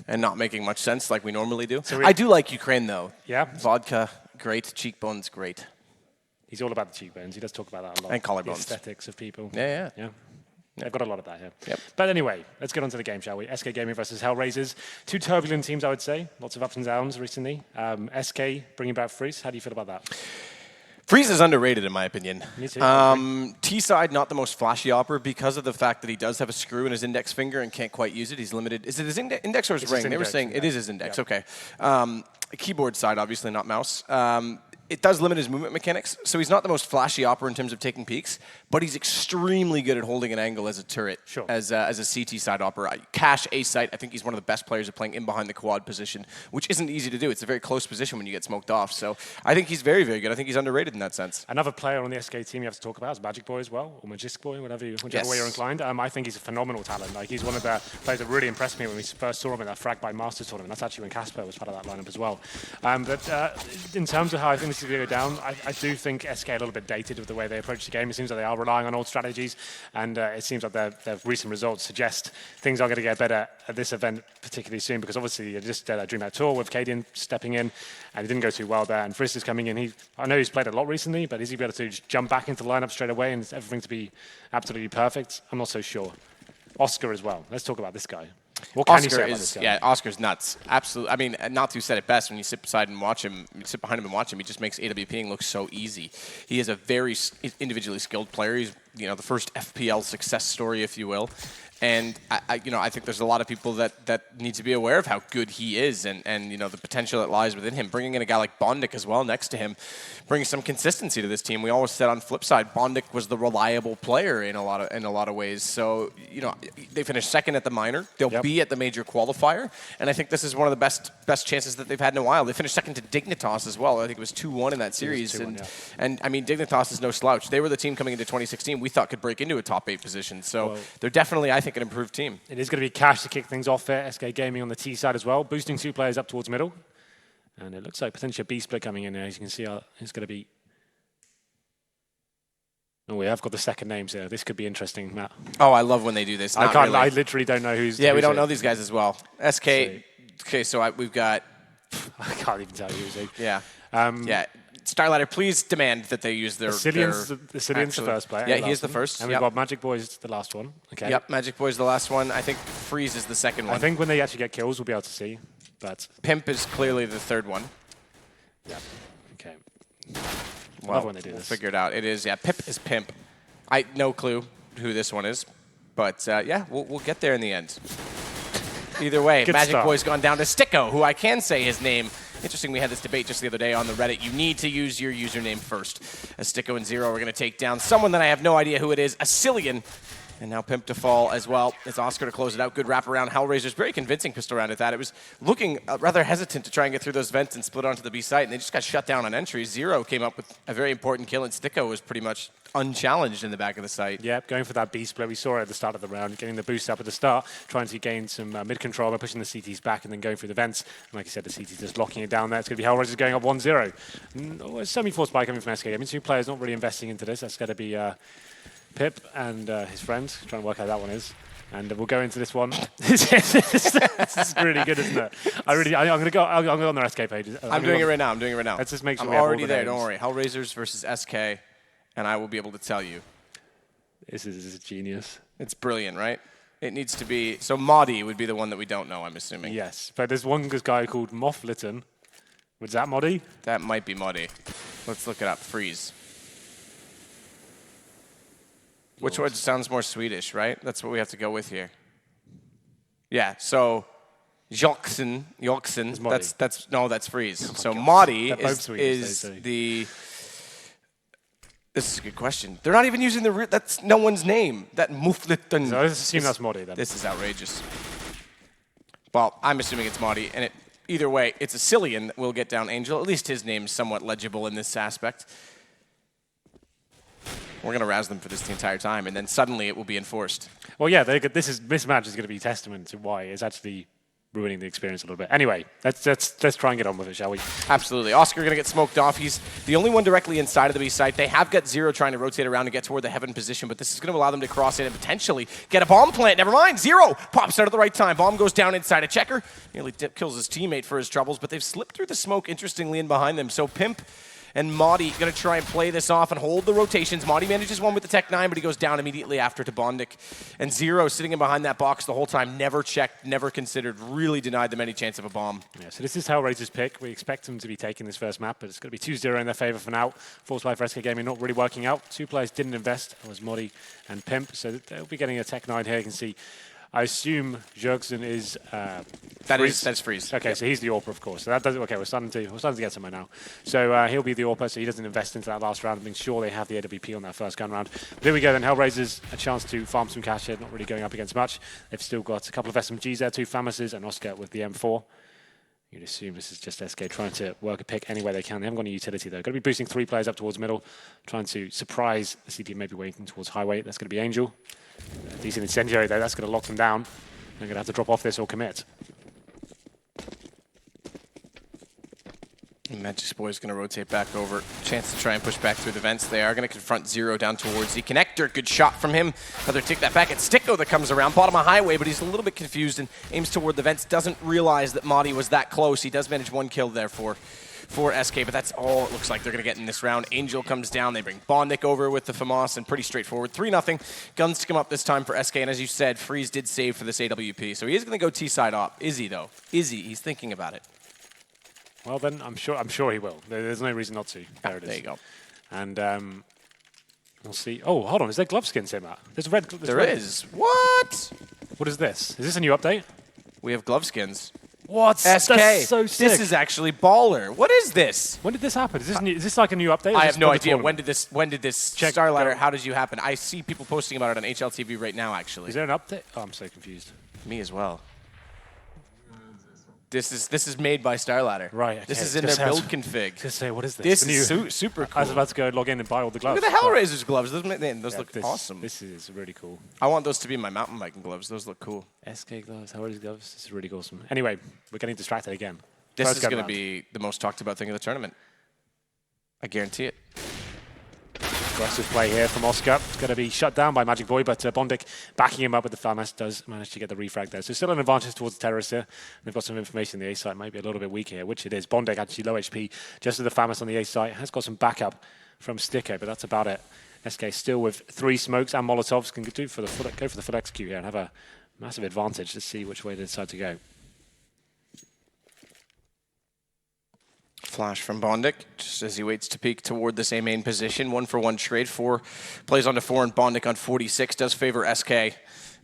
and not making much sense like we normally do. So I do like Ukraine, though. Yeah? Vodka, great. Cheekbones, great. He's all about the cheekbones. He does talk about that a lot. And collarbones. The aesthetics of people. Yeah. Yeah. They've got a lot of that here. Yep. But anyway, let's get on to the game, shall we? SK Gaming versus Hellraisers. Two turbulent teams, I would say. Lots of ups and downs recently. SK bringing back Freeze. How do you feel about that? Freeze is underrated, in my opinion. Me too. T-side, not the most flashy opera because of the fact that he does have a screw in his index finger and can't quite use it. He's limited. Is it his index or his It's ring? his They were index, saying yeah. it is his index. Yep. Okay. Keyboard side, obviously, not mouse. It does limit his movement mechanics, so he's not the most flashy opera in terms of taking peeks, but he's extremely good at holding an angle as a turret, Sure. as a CT side opera. Cash A site, I think he's one of the best players at playing in behind the quad position, which isn't easy to do. It's a very close position when you get smoked off, so I think he's very, very good. I think he's underrated in that sense. Another player on the SK team you have to talk about is Magic Boy as well, or Magisk Boy, whichever way you're inclined. I think he's a phenomenal talent. Like, he's one of the players that really impressed me when we first saw him in that Frag by Masters tournament. That's actually when Casper was part of that lineup as well. But in terms of how I think this is going to go down, I do think SK a little bit dated with the way they approach the game. It seems like they are relying on old strategies, and it seems like their recent results suggest things are going to get better at this event particularly soon, because obviously you just during that tour with Cadian stepping in, and it didn't go too well there, and Frisk is coming in. I know he's played a lot recently, but is he able to just jump back into the lineup straight away and everything to be absolutely perfect? I'm not so sure. Oscar as well. Let's talk about this guy. What can you say about this guy? Yeah, Oscar's nuts. Absolutely. I mean, Natu said it best when you sit beside and watch him, you sit behind him and watch him. He just makes AWPing look so easy. He is a very individually skilled player. He's the first FPL success story, if you will. And I think there's a lot of people that need to be aware of how good he is and the potential that lies within him. Bringing in a guy like Bondic as well next to him brings some consistency to this team. We always said on flip side, Bondic was the reliable player in a lot of ways. So they finished second at the minor. They'll be at the major qualifier, and I think this is one of the best chances that they've had in a while. They finished second to Dignitas as well. I think it was 2-1 in that series, and I mean Dignitas is no slouch. They were the team coming into 2016 we thought could break into a top 8 position. So they're definitely, I think, an improved team. It is going to be Cash to kick things off there. SK Gaming on the T side as well, boosting 2 players up towards middle. And it looks like potentially a B split coming in there. As you can see, it's going to be... Oh, we have got the second names here. This could be interesting, Matt. Oh, I love when they do this. I literally don't know who's... Yeah, we don't it. know these guys as well. SK... Okay, so we've got... I can't even tell you who's who. Yeah. Starlighter, please demand that they use their... Cillian's the first player. Yeah, he's the first. And we've got Magic Boy's the last one. Okay. Yep, Magic Boy's the last one. I think Freeze is the second one. I think when they actually get kills, we'll be able to see. But Pimp is clearly the third one. Yeah. Okay. Well, love when they do we'll this. figure it out. It is, Pip is Pimp. No clue who this one is. But, we'll get there in the end. Either way, Good Magic start. Boy's gone down to Sticko, who I can say his name. Interesting, we had this debate just the other day on the Reddit. You need to use your username first. As Sticko and Zero are going to take down someone that I have no idea who it is, a Cillian. And now Pimp to fall as well. It's Oscar to close it out. Good wraparound. Hellraisers, very convincing pistol round at that. It was looking rather hesitant to try and get through those vents and split onto the B site, and they just got shut down on entry. Zero came up with a very important kill, and Sticko was pretty much unchallenged in the back of the site. Yep, going for that B split. We saw it at the start of the round, getting the boost up at the start, trying to gain some mid-control by pushing the CTs back and then going through the vents. And like I said, the CTs just locking it down there. It's going to be Hellraisers going up 1-0. Semi-forced buy coming from SK. I mean, two players not really investing into this. That's going to be Pip and his friend, trying to work out how that one is. And we'll go into this one. This is really good, isn't it? I'm going to go on their SK pages. I'm doing it right now. Let's just make sure I'm we have already all the there, names. don't worry. Hellraisers versus SK, and I will be able to tell you. This is genius. It's brilliant, right? It needs to be... So Modi would be the one that we don't know, I'm assuming. Yes, but there's one guy called Moffliton. Was that Modi? That might be Modi. Let's look it up. Freeze. Which one sounds more Swedish, right? That's what we have to go with here. Yeah, so Joksen, that's Freeze. So Modi is the... This is a good question. They're not even using that's no one's name. That Muflitten. So let's assume that's Modi then. This is outrageous. Well, I'm assuming it's Modi, and either way, it's a Cillian that will get down Angel. At least his name's somewhat legible in this aspect. We're going to razz them for this the entire time, and then suddenly it will be enforced. Well, yeah, this match is going to be testament to why it's actually ruining the experience a little bit. Anyway, let's try and get on with it, shall we? Absolutely. Oscar going to get smoked off. He's the only one directly inside of the B site. They have got Zero trying to rotate around and get toward the heaven position, but this is going to allow them to cross in and potentially get a bomb plant. Never mind. Zero pops out at the right time. Bomb goes down inside a checker. Nearly kills his teammate for his troubles, but they've slipped through the smoke, interestingly, in behind them. So Pimp and Modi going to try and play this off and hold the rotations. Modi manages one with the Tech 9, but he goes down immediately after to Bondik. And Zero sitting in behind that box the whole time, never checked, never considered, really denied them any chance of a bomb. Yeah, so this is Hellraiser's pick. We expect them to be taking this first map, but it's going to be 2-0 in their favor for now. Force by SK Gaming not really working out. Two players didn't invest. It was Modi and Pimp, so they'll be getting a Tech 9 here. You can see, I assume Jurgsen is That's Freeze. Okay, yep. So he's the AWPer, of course. So that does we're starting to get somewhere now. So he'll be the AWPer, so he doesn't invest into that last round, making sure they have the AWP on that first gun round. But there we go. Then Hellraisers a chance to farm some cash here, not really going up against much. They've still got a couple of SMGs there, two Famouses, and Oscar with the M4. You'd assume this is just SK trying to work a pick any way they can. They haven't got any utility though. Going to be boosting three players up towards middle, trying to surprise the CT maybe waiting towards highway. That's going to be Angel. Decent incendiary though. That's going to lock them down. They're going to have to drop off this or commit. Magic Boy's going to rotate back over. Chance to try and push back through the vents. They are going to confront Zero down towards the connector. Good shot from him. Another take that back. It's Sticko that comes around. Bottom of highway, but he's a little bit confused and aims toward the vents. Doesn't realize that Modi was that close. He does manage one kill there for SK, but that's all it looks like they're going to get in this round. Angel comes down. They bring Bondik over with the FAMAS, and pretty straightforward. 3-0. Guns to come up this time for SK, and as you said, Freeze did save for this AWP. So he is going to go T-side op. Is he, though? Is he? He's thinking about it. Well, then I'm sure he will. There's no reason not to. There it is. There you go. And we'll see. Oh, hold on. Is there glove skins in that? There's red. There is. What? What is this? Is this a new update? We have glove skins. What? SK. That's so sick. This is actually baller. What is this? When did this happen? Is this like a new update? I have no idea. When did this Check Starlighter, how did you happen? I see people posting about it on HLTV right now, actually. Is there an update? Oh, I'm so confused. Me as well. This is made by Starlighter. Right. Okay. This is in their build config. Just say, what is this? This is super cool. I was about to go log in and buy all the gloves. Look at the Hellraisers gloves. Those look awesome. This is really cool. I want those to be my mountain biking gloves. Those look cool. SK gloves, Hellraisers gloves. This is really awesome. Anyway, we're getting distracted again. This is going to be the most talked about thing of the tournament. I guarantee it. Aggressive play here from Oscar. It's going to be shut down by Magic Boy, but Bondik backing him up with the FAMAS does manage to get the refrag there. So still an advantage towards the terrorists here. They've got some information. The A site might be a little bit weak here, which it is. Bondik actually low HP, just as the FAMAS on the A site. Has got some backup from Sticko, but that's about it. SK still with 3 smokes and Molotovs can go for the full execute here and have a massive advantage. Let's see which way they decide to go. Flash from Bondik, just as he waits to peek toward this A main position. 1-for-1 trade. 4 plays onto 4, and Bondik on 46 does favor SK.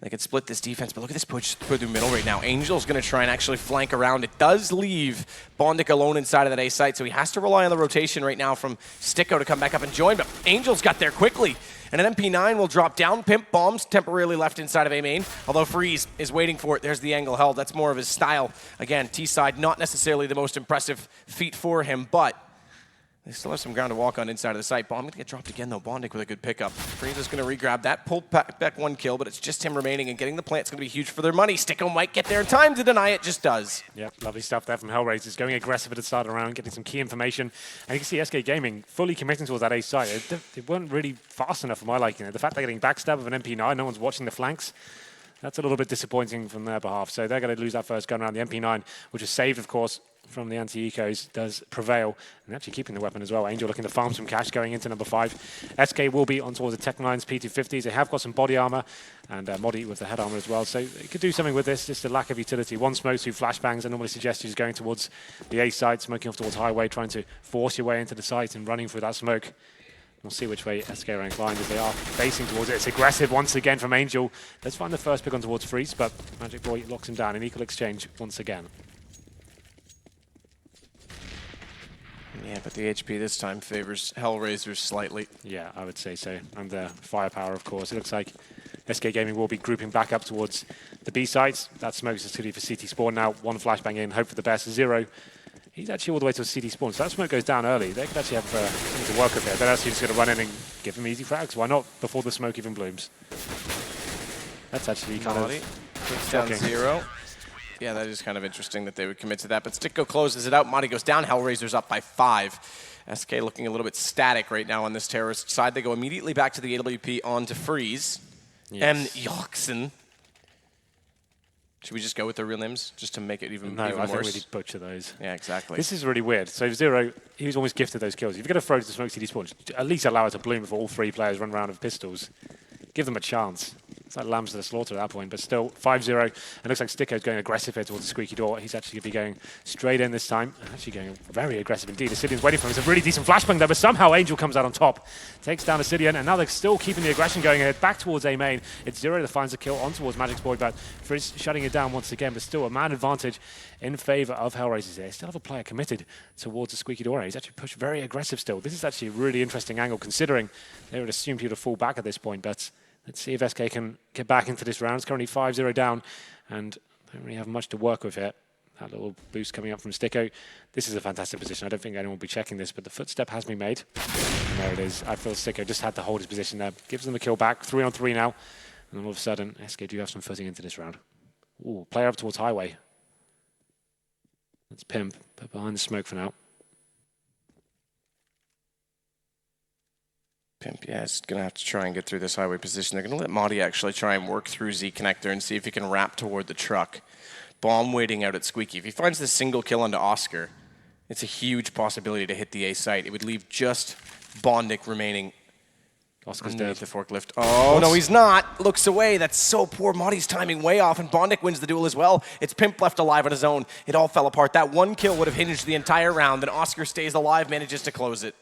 They can split this defense, but look at this push through the middle right now. Angel's going to try and actually flank around. It does leave Bondic alone inside of that A site, so he has to rely on the rotation right now from Sticko to come back up and join, but Angel's got there quickly. And an MP9 will drop down. Pimp bombs temporarily left inside of A main, although Freeze is waiting for it. There's the angle held. That's more of his style. Again, T-side, not necessarily the most impressive feat for him, but they still have some ground to walk on inside of the site. Bomb going to get dropped again, though. Bondic with a good pickup. Freeze is going to re-grab that. Pull back one kill, but it's just him remaining, and getting the plant's going to be huge for their money. Sticko might get there in time to deny it, just does. Yep, lovely stuff there from Hellraisers. Going aggressive at the start of the round, getting some key information. And you can see SK Gaming fully committing towards that A site. They weren't really fast enough for my liking. The fact they're getting backstab with an MP9, no one's watching the flanks. That's a little bit disappointing from their behalf. So they're going to lose that first gun round. The MP9, which is saved, of course, from the anti-ecos, does prevail. And actually keeping the weapon as well. Angel looking to farm some cash going into number 5. SK will be on towards the Tech 9's P250s. They have got some body armor and Modi with the head armor as well. So they could do something with this, just a lack of utility. One smoke, 2 flashbangs. I normally suggest you going towards the A site, smoking off towards highway, trying to force your way into the site and running through that smoke. We'll see which way SK are inclined as they are facing towards it. It's aggressive once again from Angel. Let's find the first pick on towards Freeze, but Magic Boy locks him down. An equal exchange once again. Yeah, but the HP this time favors Hellraisers slightly. Yeah, I would say so. And the firepower, of course. It looks like SK Gaming will be grouping back up towards the B sites. That smokes the city for CT spawn now. One flashbang in, hope for the best. 0. He's actually all the way to a CT spawn, so that smoke goes down early. They could actually have something to work with here. They're actually just going to run in and give him easy frags. Why not before the smoke even blooms? That's actually kind of down 0. Yeah, that is kind of interesting that they would commit to that. But Sticko closes it out. Madi goes down. Hellraisers up by 5. SK looking a little bit static right now on this terrorist side. They go immediately back to the AWP on to Freeze. Yes. And Yoxen. Should we just go with their real names just to make it even worse? I think we need to butcher those. Yeah, exactly. This is really weird. So 0, he was almost gifted those kills. If you're going to throw to smoke CD spawn, at least allow it to bloom before all 3 players run around with pistols. Give them a chance. It's like lambs to the slaughter at that point, but still 5-0. And it looks like Sticko's going aggressive here towards the squeaky door. He's actually going to be going straight in this time. Actually going very aggressive indeed. Ascidian's waiting for him. It's a really decent flashbang there, but somehow Angel comes out on top. Takes down Ascidian, and now they're still keeping the aggression going ahead. Back towards A main. It's 0 that finds a kill on towards Magic's Boy, but Frizz shutting it down once again, but still a man advantage in favor of Hellraisers here. Still have a player committed towards the squeaky door. He's actually pushed very aggressive still. This is actually a really interesting angle considering they would assume he would fall back at this point, but let's see if SK can get back into this round. It's currently 5-0 down, and don't really have much to work with here. That little boost coming up from Sticko. This is a fantastic position. I don't think anyone will be checking this, but the footstep has been made. And there it is. I feel Sticko just had to hold his position there. Gives them a kill back. 3-on-3 now. And all of a sudden, SK do have some footing into this round. Ooh, player up towards highway. That's Pimp, but behind the smoke for now. Pimp, yeah, is going to have to try and get through this highway position. They're going to let Madi actually try and work through Z connector and see if he can wrap toward the truck. Bomb waiting out at Squeaky. If he finds this single kill onto Oscar, it's a huge possibility to hit the A site. It would leave just Bondic remaining. Oscar's underneath dead. the forklift. Oh, no, he's not. Looks away. That's so poor. Madi's timing way off, and Bondic wins the duel as well. It's Pimp left alive on his own. It all fell apart. That one kill would have hinged the entire round, and Oscar stays alive, manages to close it.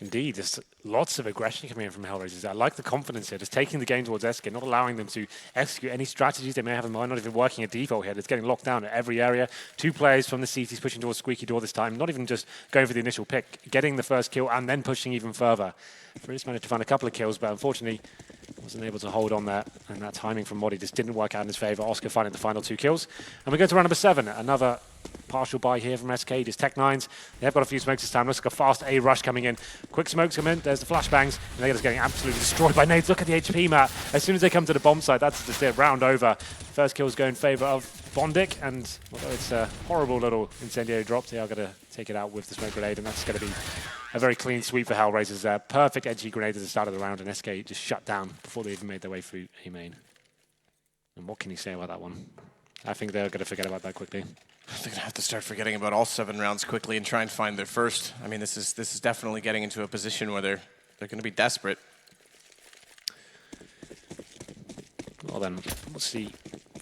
Indeed, there's lots of aggression coming in from Hellraisers. I like the confidence here, just taking the game towards SK, not allowing them to execute any strategies they may have in mind, not even working a default here. It's getting locked down at every area. 2 players from the CTs pushing towards Squeaky Door this time, not even just going for the initial pick, getting the first kill and then pushing even further. Frizz managed to find a couple of kills, but unfortunately wasn't able to hold on that, and that timing from Modi just didn't work out in his favor. Oscar finding the final 2 kills. And we go to round number 7, another partial buy here from SK. Just Tech 9s. They have got a few smokes this time. Looks like a fast A rush coming in. Quick smokes come in. There's the flashbangs. And they're just getting absolutely destroyed by nades. Look at the HP map. As soon as they come to the bomb site, that's just it. Round over. First kills go in favor of Bondic. And although it's a horrible little incendiary drop, they are going to take it out with the smoke grenade. And that's going to be a very clean sweep for Hellraisers there. Perfect edgy grenade at the start of the round. And SK just shut down before they even made their way through A main. And what can you say about that one? I think they're going to forget about that quickly. They're going to have to start forgetting about all 7 rounds quickly and try and find their first. I mean, this is definitely getting into a position where they're going to be desperate. Well then, we'll see.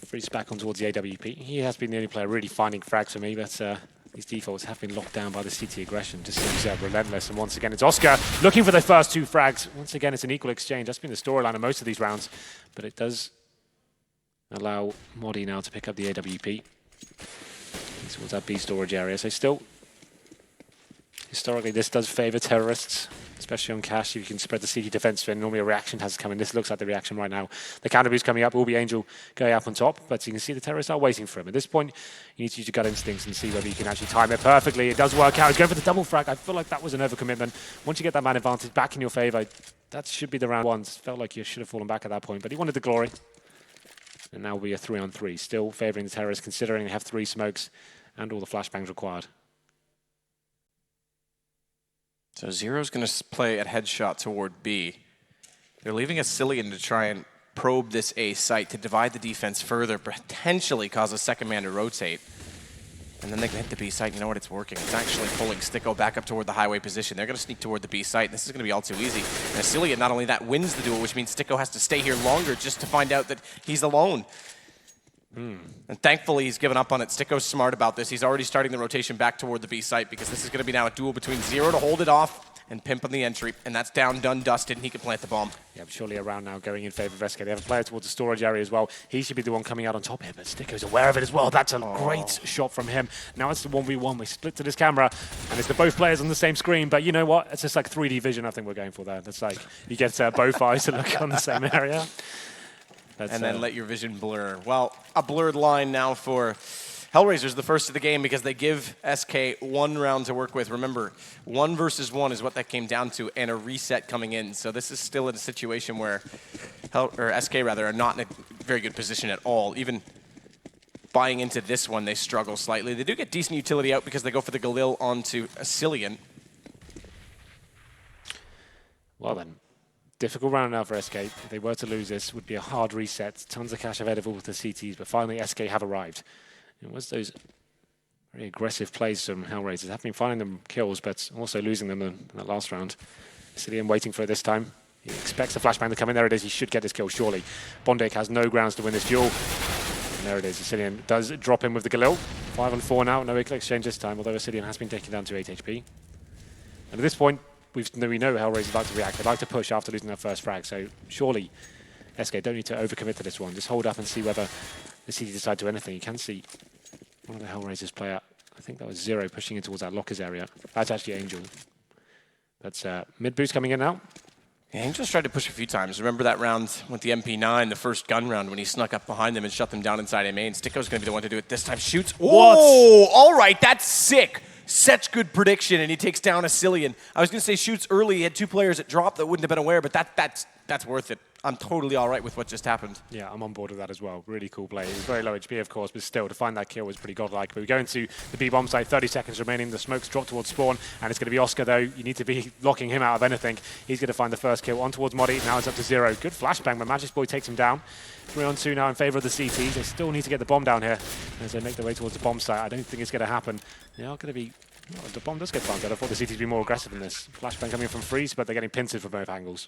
Freeze back on towards the AWP. He has been the only player really finding frags for me, but these defaults have been locked down by the CT aggression. Just seems relentless. And once again, it's Oscar looking for the first 2 frags. Once again, it's an equal exchange. That's been the storyline of most of these rounds, but it does Allow Modi now to pick up the AWP. Towards that B storage area. So still, historically, this does favor terrorists, especially on Cash. If you can spread the CT defense, then normally a reaction has to come in. This looks like the reaction right now. The counter boost coming up will be Angel going up on top, but you can see the terrorists are waiting for him. At this point, you need to use your gut instincts and see whether you can actually time it perfectly. It does work out. He's going for the double frag. I feel like that was an overcommitment. Once you get that man advantage back in your favor, that should be the round one. Felt like you should have fallen back at that point, but he wanted the glory. And now will be a 3-on-3. Still favoring the terrorists, considering they have 3 smokes and all the flashbangs required. So Zero's going to play at headshot toward B. They're leaving a Cillian to try and probe this A site to divide the defense further, potentially cause a second man to rotate. And then they can hit the B site. You know what? It's working. It's actually pulling Sticko back up toward the highway position. They're going to sneak toward the B site. This is going to be all too easy. And Cillian, not only that, wins the duel, which means Sticko has to stay here longer just to find out that he's alone. And thankfully, he's given up on it. Sticko's smart about this. He's already starting the rotation back toward the B site because this is going to be now a duel between Zero to hold it off and Pimp on the entry. And that's down, done, dusted, and he can plant the bomb. Yeah, surely a round now going in favor of SK. They have a player towards the storage area as well. He should be the one coming out on top here, but Sticko's aware of it as well. That's a great shot from him. Now it's the 1v1. We split to this camera, and it's the both players on the same screen. But you know what? It's just like 3D vision I think we're going for there. That's like, you get both eyes to look on the same area. And then let your vision blur. Well, a blurred line now for Hellraisers, the first of the game, because they give SK 1 round to work with. Remember, 1 versus 1 is what that came down to, and a reset coming in. So this is still in a situation where SK are not in a very good position at all. Even buying into this one, they struggle slightly. They do get decent utility out because they go for the Galil onto a Cillian. Well then. Difficult round now for SK. If they were to lose this, would be a hard reset. Tons of cash available with the CTs, but finally SK have arrived. It was those very aggressive plays from Hellraisers. Have been finding them kills, but also losing them in that last round. Cillian waiting for it this time. He expects the flashbang to come in. There it is. He should get this kill, surely. Bondik has no grounds to win this duel. And there it is. Cillian does drop in with the Galil. 5-on-4 now. No equal exchange this time, although Cillian has been taken down to 8 HP. And at this point, we know Hellraisers like to react. They like to push after losing their first frag, so surely SK don't need to overcommit to this one. Just hold up and see whether the CT decide to do anything. You can see one of the Hellraisers play out. I think that was Zero pushing in towards that lockers area. That's actually Angel. That's mid boost coming in now. Yeah, Angel's tried to push a few times. Remember that round with the MP9, the first gun round, when he snuck up behind them and shut them down inside A main. Sticko's going to be the one to do it this time. Shoots. Oh, all right, that's sick. Such good prediction, and he takes down a Cillian. I was going to say shoots early. He had 2 players at drop that wouldn't have been aware, but that's worth it. I'm totally all right with what just happened. Yeah, I'm on board with that as well. Really cool play. He was very low HP, of course, but still, to find that kill was pretty godlike. But we go into the B-bomb site, 30 seconds remaining. The smoke's dropped towards spawn, and it's going to be Oscar, though. You need to be locking him out of anything. He's going to find the first kill. On towards Modi. Now it's up to Zero. Good flashbang, but Magic Boy takes him down. 3-on-2 now in favor of the CTs. They still need to get the bomb down here as they make their way towards the bomb site. I don't think it's going to happen. They are going to be... Well, the bomb does get planted. I thought the CTs would be more aggressive than this. Flashbang coming from Freeze, but they're getting pincered from both angles.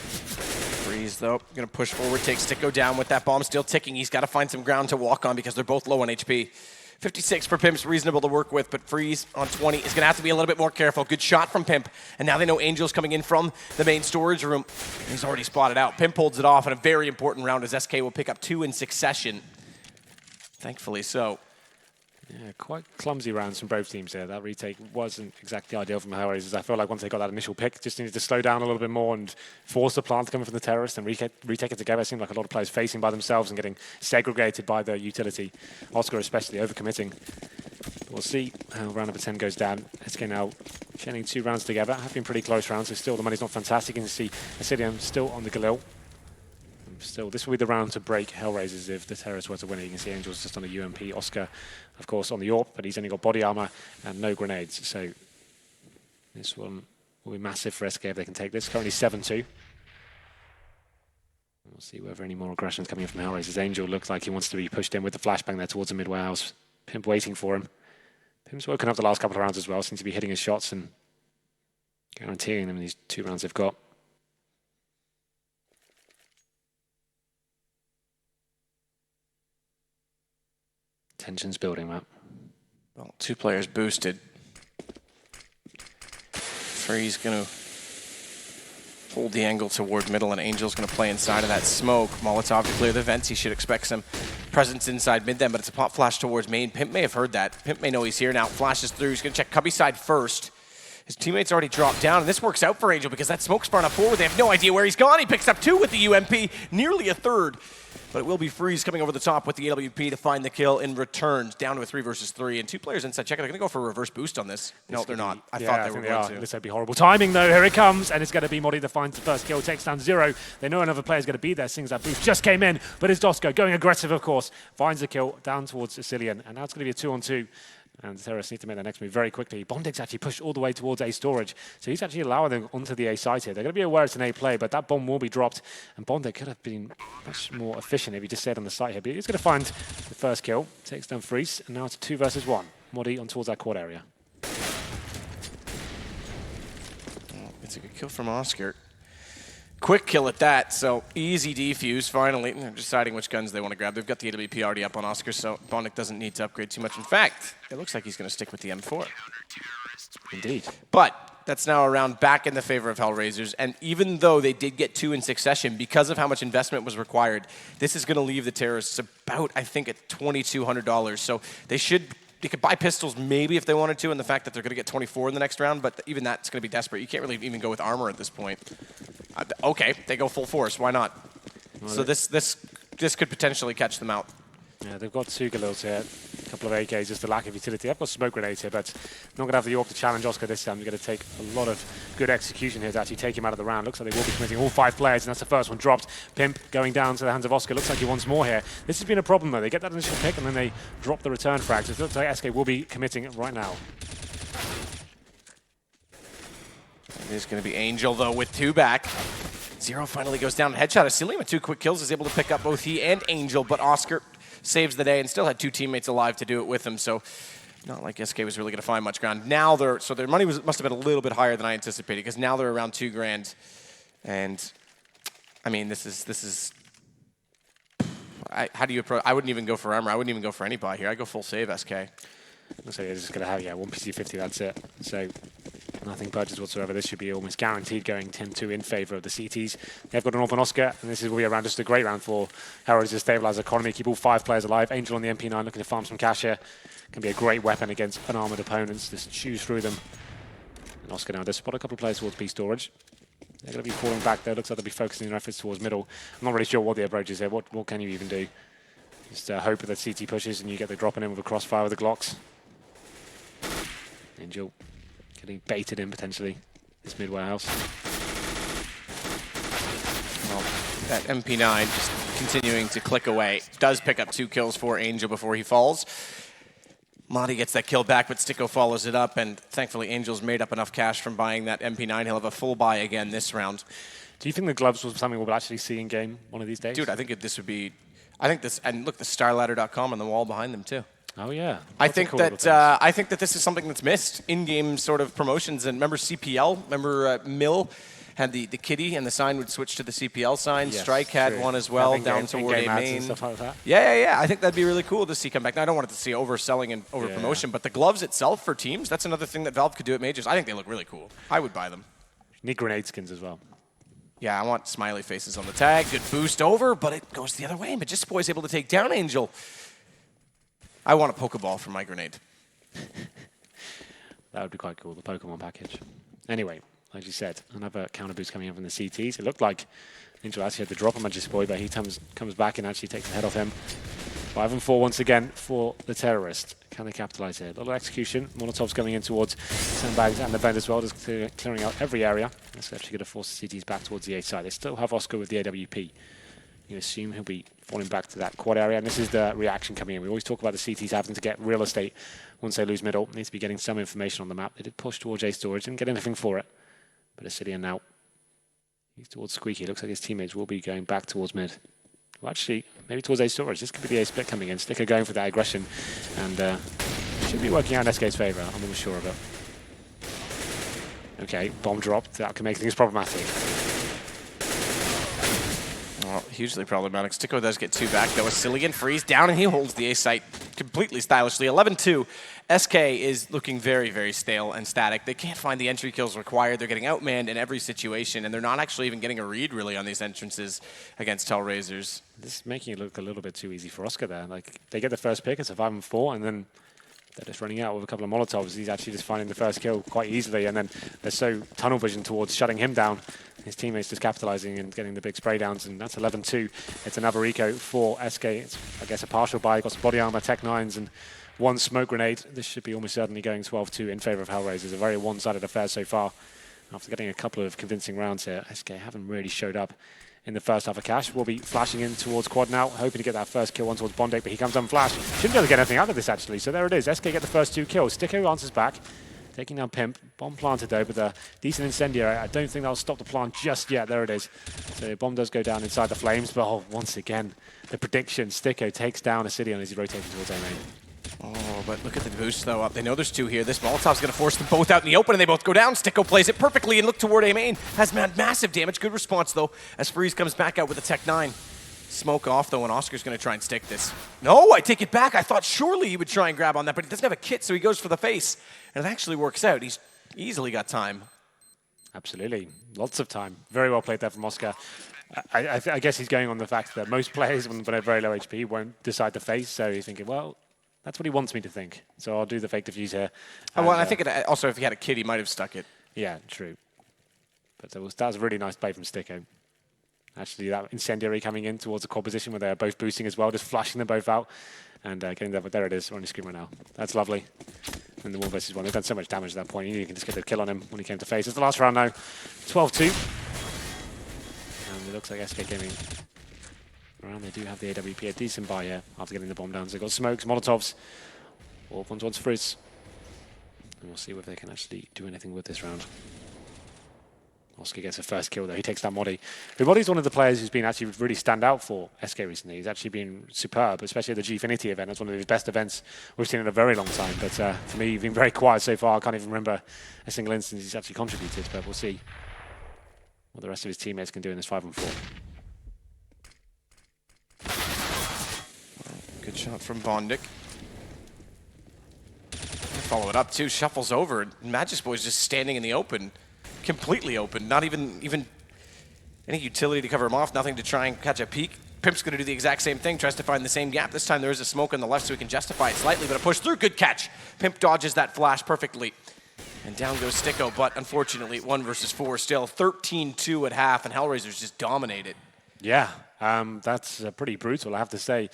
Freeze, though, going to push forward, take Sticko down with that bomb still ticking. He's got to find some ground to walk on because they're both low on HP. 56 for Pimp's reasonable to work with, but Freeze on 20 is going to have to be a little bit more careful. Good shot from Pimp, and now they know Angel's coming in from the main storage room. He's already spotted out. Pimp holds it off in a very important round as SK will pick up 2 in succession. Thankfully so. Yeah, quite clumsy rounds from both teams here. That retake wasn't exactly ideal from Hellraisers. I felt like once they got that initial pick, just needed to slow down a little bit more and force the plant coming from the terrorists and retake it together. It seemed like a lot of players facing by themselves and getting segregated by the utility. Oscar especially overcommitting. But we'll see how round number 10 goes down. SK now chaining 2 rounds together. Have been pretty close rounds, so still the money's not fantastic. You can see Acidium still on the Galil. Still, this will be the round to break Hellraisers if the terrorists were to win it. You can see Angel's just on the UMP. Oscar, of course, on the AWP, but he's only got body armor and no grenades. So this one will be massive for SK if they can take this. Currently 7-2. We'll see whether any more aggression is coming in from Hellraisers. Angel looks like he wants to be pushed in with the flashbang there towards the mid warehouse. Pimp waiting for him. Pimp's woken up the last couple of rounds as well. Seems to be hitting his shots and guaranteeing them in these 2 rounds they've got. Tension's building, Matt. Well, 2 players boosted. Freeze going to hold the angle toward middle, and Angel's going to play inside of that smoke. Molotov to clear the vents. He should expect some presence inside mid then, but it's a pop flash towards main. Pimp may have heard that. Pimp may know he's here now. Flashes through. He's going to check Cubby side first. His teammates already dropped down, and this works out for Angel because that smoke's sprung up forward. They have no idea where he's gone. He picks up 2 with the UMP, nearly a third. But it will be Freeze coming over the top with the AWP to find the kill in return. Down to a 3 versus 3, and 2 players inside check. They're going to go for a reverse boost on this. No, they're not. I thought they were going to. This would be horrible timing, though. Here it comes, and it's going to be Modi that finds the first kill. Takes down 0. They know another player's going to be there. Sings that boost just came in, but it's Dosko going aggressive, of course. Finds the kill down towards Sicilian, and now it's going to be a 2-on-2. And the terrorists need to make their next move very quickly. Bondig's actually pushed all the way towards A storage. So he's actually allowing them onto the A site here. They're going to be aware it's an A play, but that bomb will be dropped. And Bondig could have been much more efficient if he just stayed on the site here. But he's going to find the first kill. Takes down Freeze. And now it's 2 versus 1. Modi on towards that quad area. It's a good kill from Oscar. Quick kill at that, so easy defuse finally. They're deciding which guns they want to grab. They've got the AWP already up on Oscar, so Bondik doesn't need to upgrade too much. In fact, it looks like he's going to stick with the M4. Indeed. But that's now a round back in the favor of Hellraisers, and even though they did get 2 in succession, because of how much investment was required, this is going to leave the terrorists about, I think, at $2,200. So they could buy pistols maybe if they wanted to, and the fact that they're going to get 24 in the next round, but even that's going to be desperate. You can't really even go with armor at this point. Okay, they go full force. Why not? Well, so this could potentially catch them out. Yeah, they've got 2 Galils here, a couple of AKs, just a lack of utility. I've got smoke grenades here, but not going to have the York to challenge Oscar this time. You're going to take a lot of good execution here to actually take him out of the round. Looks like they will be committing all 5 players, and that's the first one dropped. Pimp going down to the hands of Oscar. Looks like he wants more here. This has been a problem, though. They get that initial pick, and then they drop the return frag. So it looks like SK will be committing right now. It is going to be Angel, though, with 2 back. 0 finally goes down. Headshot of Cillian with 2 quick kills is able to pick up both he and Angel, but Oscar saves the day and still had 2 teammates alive to do it with him, so not like SK was really going to find much ground. Now so their money must have been a little bit higher than I anticipated, because now they're around $2 grand, and I mean this is how do you approach? I wouldn't even go for armor. I wouldn't even go for any buy here. I go full save SK. Looks like they're just going to have 1 PC50. That's it. So nothing purchased whatsoever. This should be almost guaranteed going 10-2 in favor of the CTs. They've got an open Oscar, and this will be around just a great round for Hellraisers to stabilize the economy, keep all 5 players alive. Angel on the MP9 looking to farm some cash here. Can be a great weapon against unarmored opponents. Just choose through them. And Oscar now does spot a couple of players towards B storage. They're going to be falling back there. Looks like they'll be focusing their efforts towards middle. I'm not really sure what the approach is here. What can you even do? Just hope that CT pushes and you get the dropping in with a crossfire with the Glocks. Angel getting baited in potentially. This mid warehouse. Well, that MP9 just continuing to click away. Does pick up 2 kills for Angel before he falls. Madi gets that kill back, but Sticko follows it up, and thankfully Angel's made up enough cash from buying that MP9. He'll have a full buy again this round. Do you think the gloves was something we'll actually see in game one of these days? Dude, I think this would be... and look, the StarLadder.com on the wall behind them too. Oh yeah, I think that this is something that's missed in-game sort of promotions. And remember CPL? Remember Mill had the kitty and the sign would switch to the CPL sign. Yes, Strike had one as well down toward a main. And stuff like that. Yeah. I think that'd be really cool to see come back. Now I don't want it to see overselling and over promotion, but the gloves itself for teams, that's another thing that Valve could do at Majors. I think they look really cool. I would buy them. Need grenade skins as well. Yeah, I want smiley faces on the tag. Good boost over, but it goes the other way. Magisboy is able to take down Angel. I want a Pokeball for my grenade. That would be quite cool, the Pokemon package. Anyway, like you said, another counter boost coming in from the CTs. It looked like Angel actually had to drop on Magisboy, but he comes back and actually takes the head off him. 5-4 once again for the terrorist. Can they capitalize here? A little execution. Molotov's coming in towards sandbags and the vent as well, just clearing out every area. That's actually going to force the CTs back towards the A side. They still have Oscar with the AWP. You assume he'll be falling back to that quad area, and this is the reaction coming in. We always talk about the CTs having to get real estate once they lose middle. Needs to be getting some information on the map. They did push towards A storage, didn't get anything for it. But Ascidian now, he's towards Squeaky. Looks like his teammates will be going back towards mid. Well, actually, maybe towards A storage. This could be the A split coming in. Sticker going for that aggression, and should be working out in SK's favor. I'm almost sure of it. Okay, bomb dropped. That can make things problematic. Well, hugely problematic. Sticko does get 2 back, though. Cillian Freeze down, and he holds the A site completely stylishly. 11-2. SK is looking very, very stale and static. They can't find the entry kills required. They're getting outmanned in every situation, and they're not actually even getting a read, really, on these entrances against Hellraisers. This is making it look a little bit too easy for Oscar there. Like, they get the first pick, it's a 5-4, and then they're just running out with a couple of Molotovs. He's actually just finding the first kill quite easily, and then they're so tunnel vision towards shutting him down. His teammates just capitalizing and getting the big spray downs, and that's 11-2. It's another eco for SK. It's, I guess, a partial buy. Got some body armor, Tech 9s, and one smoke grenade. This should be almost certainly going 12-2 in favor of Hellraisers. A very one-sided affair so far. After getting a couple of convincing rounds here, SK haven't really showed up in the first half of Cash. Will be flashing in towards Quad now, hoping to get that first kill on towards Bondic, but he comes unflashed. Shouldn't be able to get anything out of this, actually. So there it is. SK get the first 2 kills. Sticko answers back, taking down Pimp. Bomb planted, though, but a decent incendiary. I don't think that'll stop the plant just yet. There it is. So the bomb does go down inside the flames, but once again, the prediction, Sticko takes down Acidion as he's rotating towards A main. Oh, but look at the boost, though, up. They know there's 2 here. This Molotov's going to force them both out in the open, and they both go down. Sticko plays it perfectly and look toward A main. Has massive damage. Good response, though, as Freeze comes back out with a Tech 9. Smoke off, though, and Oscar's going to try and stick this. No, I take it back. I thought surely he would try and grab on that, but he doesn't have a kit, so he goes for the face. And it actually works out. He's easily got time. Absolutely. Lots of time. Very well played there from Oscar. I guess he's going on the fact that most players, when they're very low HP, won't decide to face, so he's thinking, well, that's what he wants me to think. So I'll do the fake defuse here. Well, I think also if he had a kid, he might have stuck it. Yeah, true. But that was a really nice play from Sticko. Actually, that incendiary coming in towards the core position where they're both boosting as well, just flashing them both out and getting there. But there it is, on your screen right now. That's lovely. And the 1 versus 1, they've done so much damage at that point. You can just get the kill on him when he came to face. It's the last round now, 12-2. And it looks like SK Gaming around. They do have the AWP, a decent buy here after getting the bomb down. So they've got smokes, Molotovs, all ones towards Frizz. And we'll see if they can actually do anything with this round. Oscar gets a first kill, though. He takes down Modi. Modi's one of the players who's been actually really stand out for SK recently. He's actually been superb, especially at the Gfinity event. It's one of his best events we've seen in a very long time. But for me, he's been very quiet so far. I can't even remember a single instance he's actually contributed. But we'll see what the rest of his teammates can do in this 5-4. Good shot from Bondic. Follow it up, too. Shuffles over. Magis Boy's just standing in the open. Completely open. Not even any utility to cover him off. Nothing to try and catch a peek. Pimp's going to do the exact same thing. Tries to find the same gap. This time there is a smoke on the left so he can justify it slightly, but a push through. Good catch. Pimp dodges that flash perfectly. And down goes Sticko, but unfortunately 1 versus 4 still. 13-2 at half, and Hellraisers just dominate it. Yeah, that's pretty brutal, I have to say.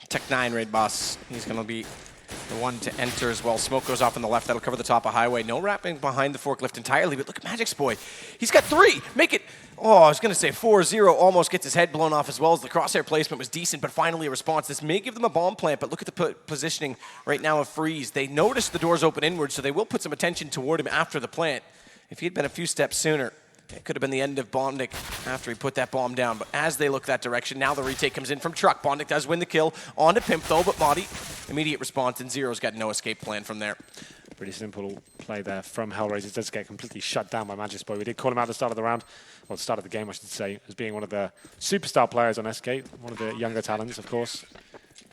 Tech 9 raid boss. He's going to be the one to enter as well. Smoke goes off on the left. That'll cover the top of highway. No wrapping behind the forklift entirely, but look at Magic's Boy. He's got 3. Make it, I was going to say 4-0. Almost gets his head blown off as well as the crosshair placement was decent, but finally a response. This may give them a bomb plant, but look at the positioning right now of Freeze. They notice the doors open inward, so they will put some attention toward him after the plant. If he had been a few steps sooner, it could have been the end of Bondic after he put that bomb down. But as they look that direction, now the retake comes in from Truck. Bondic does win the kill. On to Pimp, though, but Modi, immediate response, and Zero's got no escape plan from there. Pretty simple play there from Hellraisers. Does get completely shut down by Magis Boy. We did call him out at the start of the round, or the start of the game, I should say, as being one of the superstar players on SK. One of the younger talents, of course.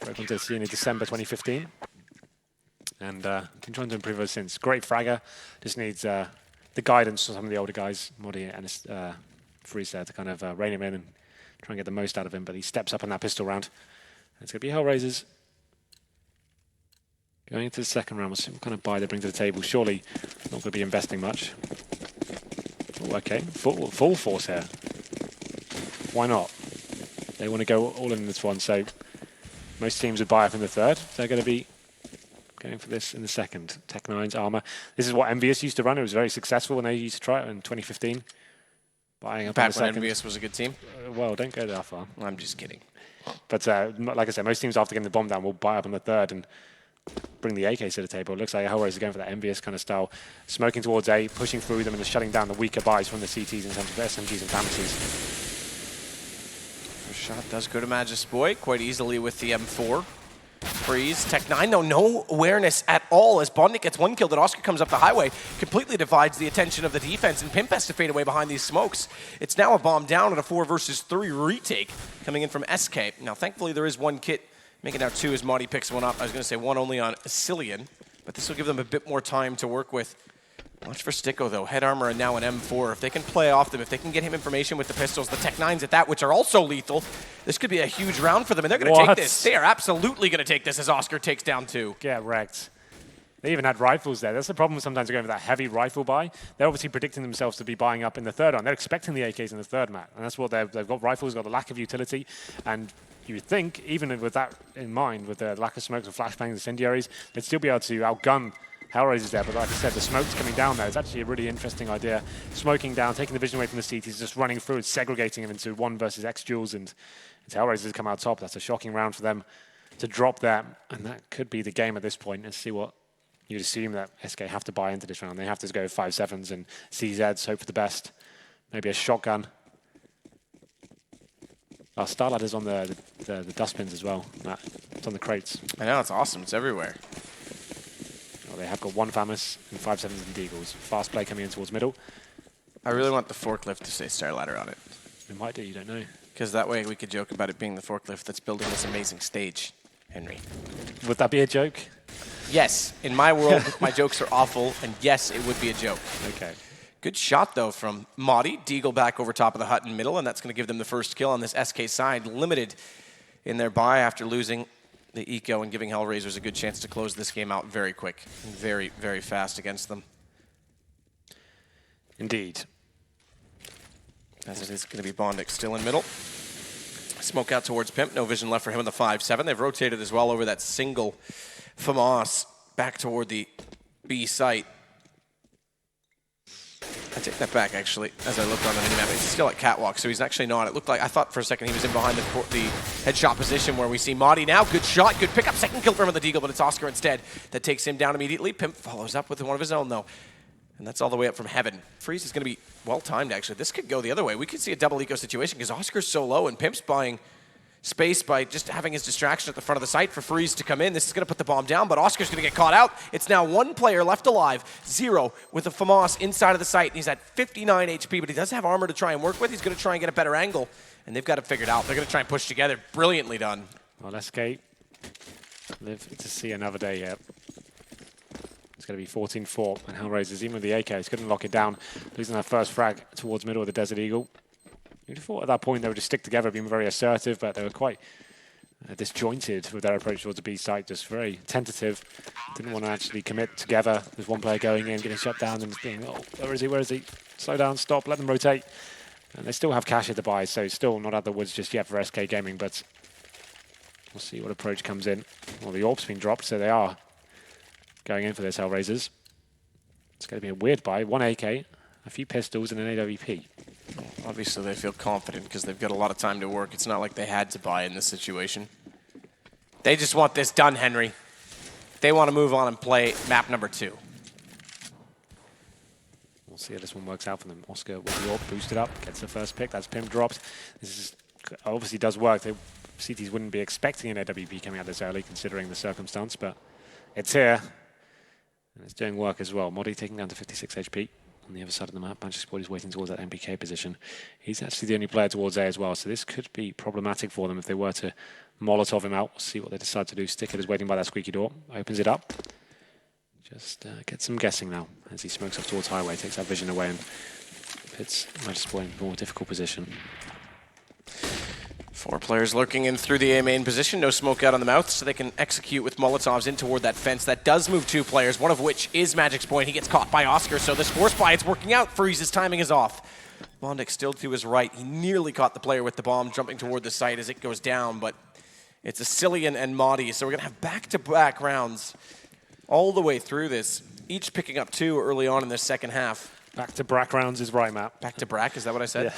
Broke into the scene in December 2015. And been trying to improve ever since. Great fragger. Just needs the guidance from some of the older guys, Modi and Freeze there, to kind of rein him in and try and get the most out of him. But he steps up in that pistol round. And it's going to be Hellraisers going into the second round. We'll see what kind of buy they bring to the table. Surely not going to be investing much. Oh, okay, full force here. Why not? They want to go all in this one, so most teams would buy up in the third. They're going to be going for this in the second. Tech 9's armor. This is what Envious used to run. It was very successful when they used to try it in 2015. Buying up in the second. Back when Envious was a good team? Well, don't go that far. I'm just kidding. But like I said, most teams after getting the bomb down will buy up on the third and bring the AK to the table. It looks like Hellraisers are going for that Envious kind of style. Smoking towards A, pushing through them and just shutting down the weaker buys from the CTs in terms of SMGs and Fantasies. First shot does go to Magis Boy quite easily with the M4. Freeze. Tech9, though, no awareness at all as Bondik gets one kill. That Oscar comes up the highway, completely divides the attention of the defense, and Pimp has to fade away behind these smokes. It's now a bomb down at a 4 versus 3 retake coming in from SK. Now, thankfully, there is one kit. Making now 2 as Marty picks one up. I was going to say 1 only on Cillian, but this will give them a bit more time to work with. Watch for Sticko, though. Head armor and now an M4. If they can play off them, if they can get him information with the pistols, the Tech9s at that, which are also lethal, this could be a huge round for them, and they're going to take this. They are absolutely going to take this as Oscar takes down 2. Get wrecked. They even had rifles there. That's the problem sometimes going with that heavy rifle buy. They're obviously predicting themselves to be buying up in the third round. They're expecting the AKs in the third map, and that's what they've got rifles, got a lack of utility, and you would think, even with that in mind, with the lack of smokes and flashbangs, incendiaries, they'd still be able to outgun Hellraisers there, but like I said, the smoke's coming down there. It's actually a really interesting idea. Smoking down, taking the vision away from the CTs, just running through and segregating them into 1 versus X duels, and it's Hellraisers come out top. That's a shocking round for them to drop that, and that could be the game at this point. Let's see what you'd assume that SK have to buy into this round. They have to go 5-7s and CZs, hope for the best. Maybe a shotgun. Our Starlight is on the dustbins as well. It's on the crates. I know, it's awesome. It's everywhere. They have got 1 Famous and 5-7s and Deagles. Fast play coming in towards middle. I really want the forklift to say Star Ladder on it. It might do, you don't know. Because that way we could joke about it being the forklift that's building this amazing stage, Henry. Would that be a joke? Yes. In my world, my jokes are awful, and yes, it would be a joke. Okay. Good shot, though, from Modi. Deagle back over top of the hut in middle, and that's going to give them the first kill on this SK side. Limited in their buy after losing the eco and giving Hellraisers a good chance to close this game out very quick and very, very fast against them. Indeed. As it is going to be Bondik still in middle. Smoke out towards Pimp. No vision left for him in the 5-7. They've rotated as well over that single FAMAS back toward the B site. I take that back, actually, as I looked on the minimap. He's still at catwalk, so he's actually not. It looked like, I thought for a second he was in behind the headshot position where we see Modi now. Good shot, good pickup. Second kill for him with the Deagle, but it's Oscar instead that takes him down immediately. Pimp follows up with one of his own, though. And that's all the way up from heaven. Freeze is going to be well-timed, actually. This could go the other way. We could see a double eco situation because Oscar's so low and Pimp's buying space by just having his distraction at the front of the site for Freeze to come in. This is going to put the bomb down, but Oscar's going to get caught out. It's now 1 player left alive, 0 with a FAMAS inside of the site, and he's at 59 HP, but he does have armor to try and work with. He's going to try and get a better angle, and they've got it figured out. They're going to try and push together. Brilliantly done. Well, SK live to see another day here. It's going to be 14-4, and Hellraisers, even with the AKs, couldn't lock it down, losing their first frag towards middle of the Desert Eagle. You'd have thought at that point they would just stick together, being very assertive, but they were quite disjointed with their approach towards the B site, just very tentative. Didn't want to actually commit together. There's one player going in, getting shut down, and being, oh, where is he, where is he? Slow down, stop, let them rotate. And they still have cash at the buy, so still not out the woods just yet for SK Gaming, but we'll see what approach comes in. Well, the AWP's been dropped, so they are going in for this, Hellraisers. It's going to be a weird buy. 1 AK, a few pistols, and an AWP. Obviously, they feel confident because they've got a lot of time to work. It's not like they had to buy in this situation. They just want this done, Henry. They want to move on and play map number 2. We'll see how this one works out for them. Oscar with the AWP boosted up, gets the first pick. That's Pimp dropped. This is, obviously does work. CTs wouldn't be expecting an AWP coming out this early, considering the circumstance, but it's here. And it's doing work as well. Modi taking down to 56 HP. On the other side of the map, Magic Squad is waiting towards that MPK position. He's actually the only player towards A as well, so this could be problematic for them if they were to Molotov him out. We'll see what they decide to do. Stickett is waiting by that squeaky door, opens it up. Just gets some guessing now as he smokes off towards highway, takes that vision away and puts Magic Squad in a more difficult position. 4 players lurking in through the A main position. No smoke out on the mouth, so they can execute with Molotovs in toward that fence. That does move 2 players, one of which is Magic's Point. He gets caught by Oscar, so this force buy, it's working out. Freeze's timing is off. Bondik still to his right. He nearly caught the player with the bomb, jumping toward the site as it goes down, but it's a Cillian and Modi, so we're going to have back-to-back rounds all the way through this, each picking up 2 early on in the second half. Back to Brack rounds is right, Matt. Back to Brack, is that what I said?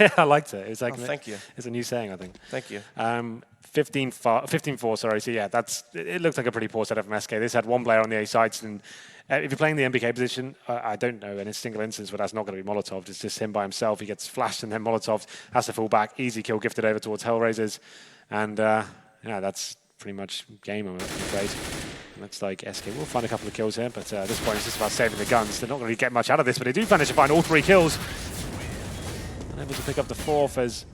Yeah. I liked it. It's like thank you. It's a new saying, I think. Thank you. 15-4, sorry. So yeah, it looks like a pretty poor setup from SK. This had 1 player on the A sides, and if you're playing the MBK position, I don't know in a single instance where that's not going to be Molotov. It's just him by himself. He gets flashed and then Molotov has to fall back. Easy kill gifted over towards Hellraisers. And yeah, that's pretty much game, I'm afraid. Looks like SK will find a couple of kills here, but at this point it's just about saving the guns. They're not going to get much out of this, but they do manage to find all 3 kills. Unable to pick up the 4th as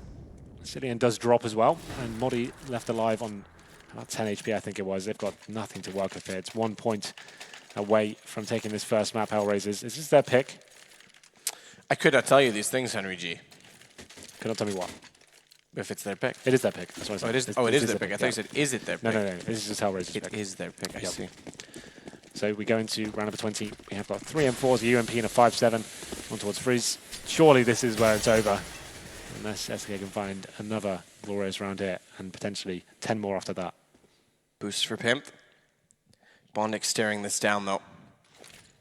Cillian does drop as well, and Modi left alive on about 10 HP, I think it was. They've got nothing to work with here. It's 1 point away from taking this first map, Hellraisers. Is this their pick? I could not tell you these things, Henry G. Could not tell me what. If it's their pick. It is their pick. That's what I said. It is their pick. I thought you said, is it their pick? No. This is just Hellraiser's pick. It is their pick, I see. So we go into round number 20. We have got 3 M4s, a UMP, and a 5-7 on towards Freeze. Surely this is where it's over. Unless SK can find another glorious round here, and potentially 10 more after that. Boost for Pimp. Bondic staring this down, though.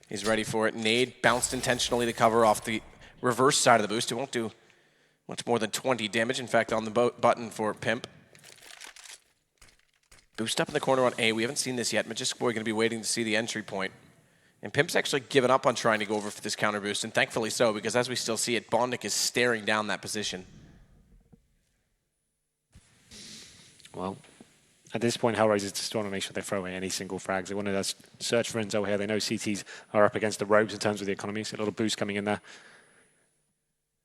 He's ready for it. Nade bounced intentionally to cover off the reverse side of the boost. It won't do much more than 20 damage, in fact, on the button for Pimp. Boost up in the corner on A. We haven't seen this yet. Magisk Boy going to be waiting to see the entry point. And Pimp's actually given up on trying to go over for this counter boost, and thankfully so, because as we still see it, Bondic is staring down that position. Well, at this point, Hellraisers just want to make sure they throw away any single frags. They want to search for Enzo here. They know CTs are up against the ropes in terms of the economy, so a little boost coming in there.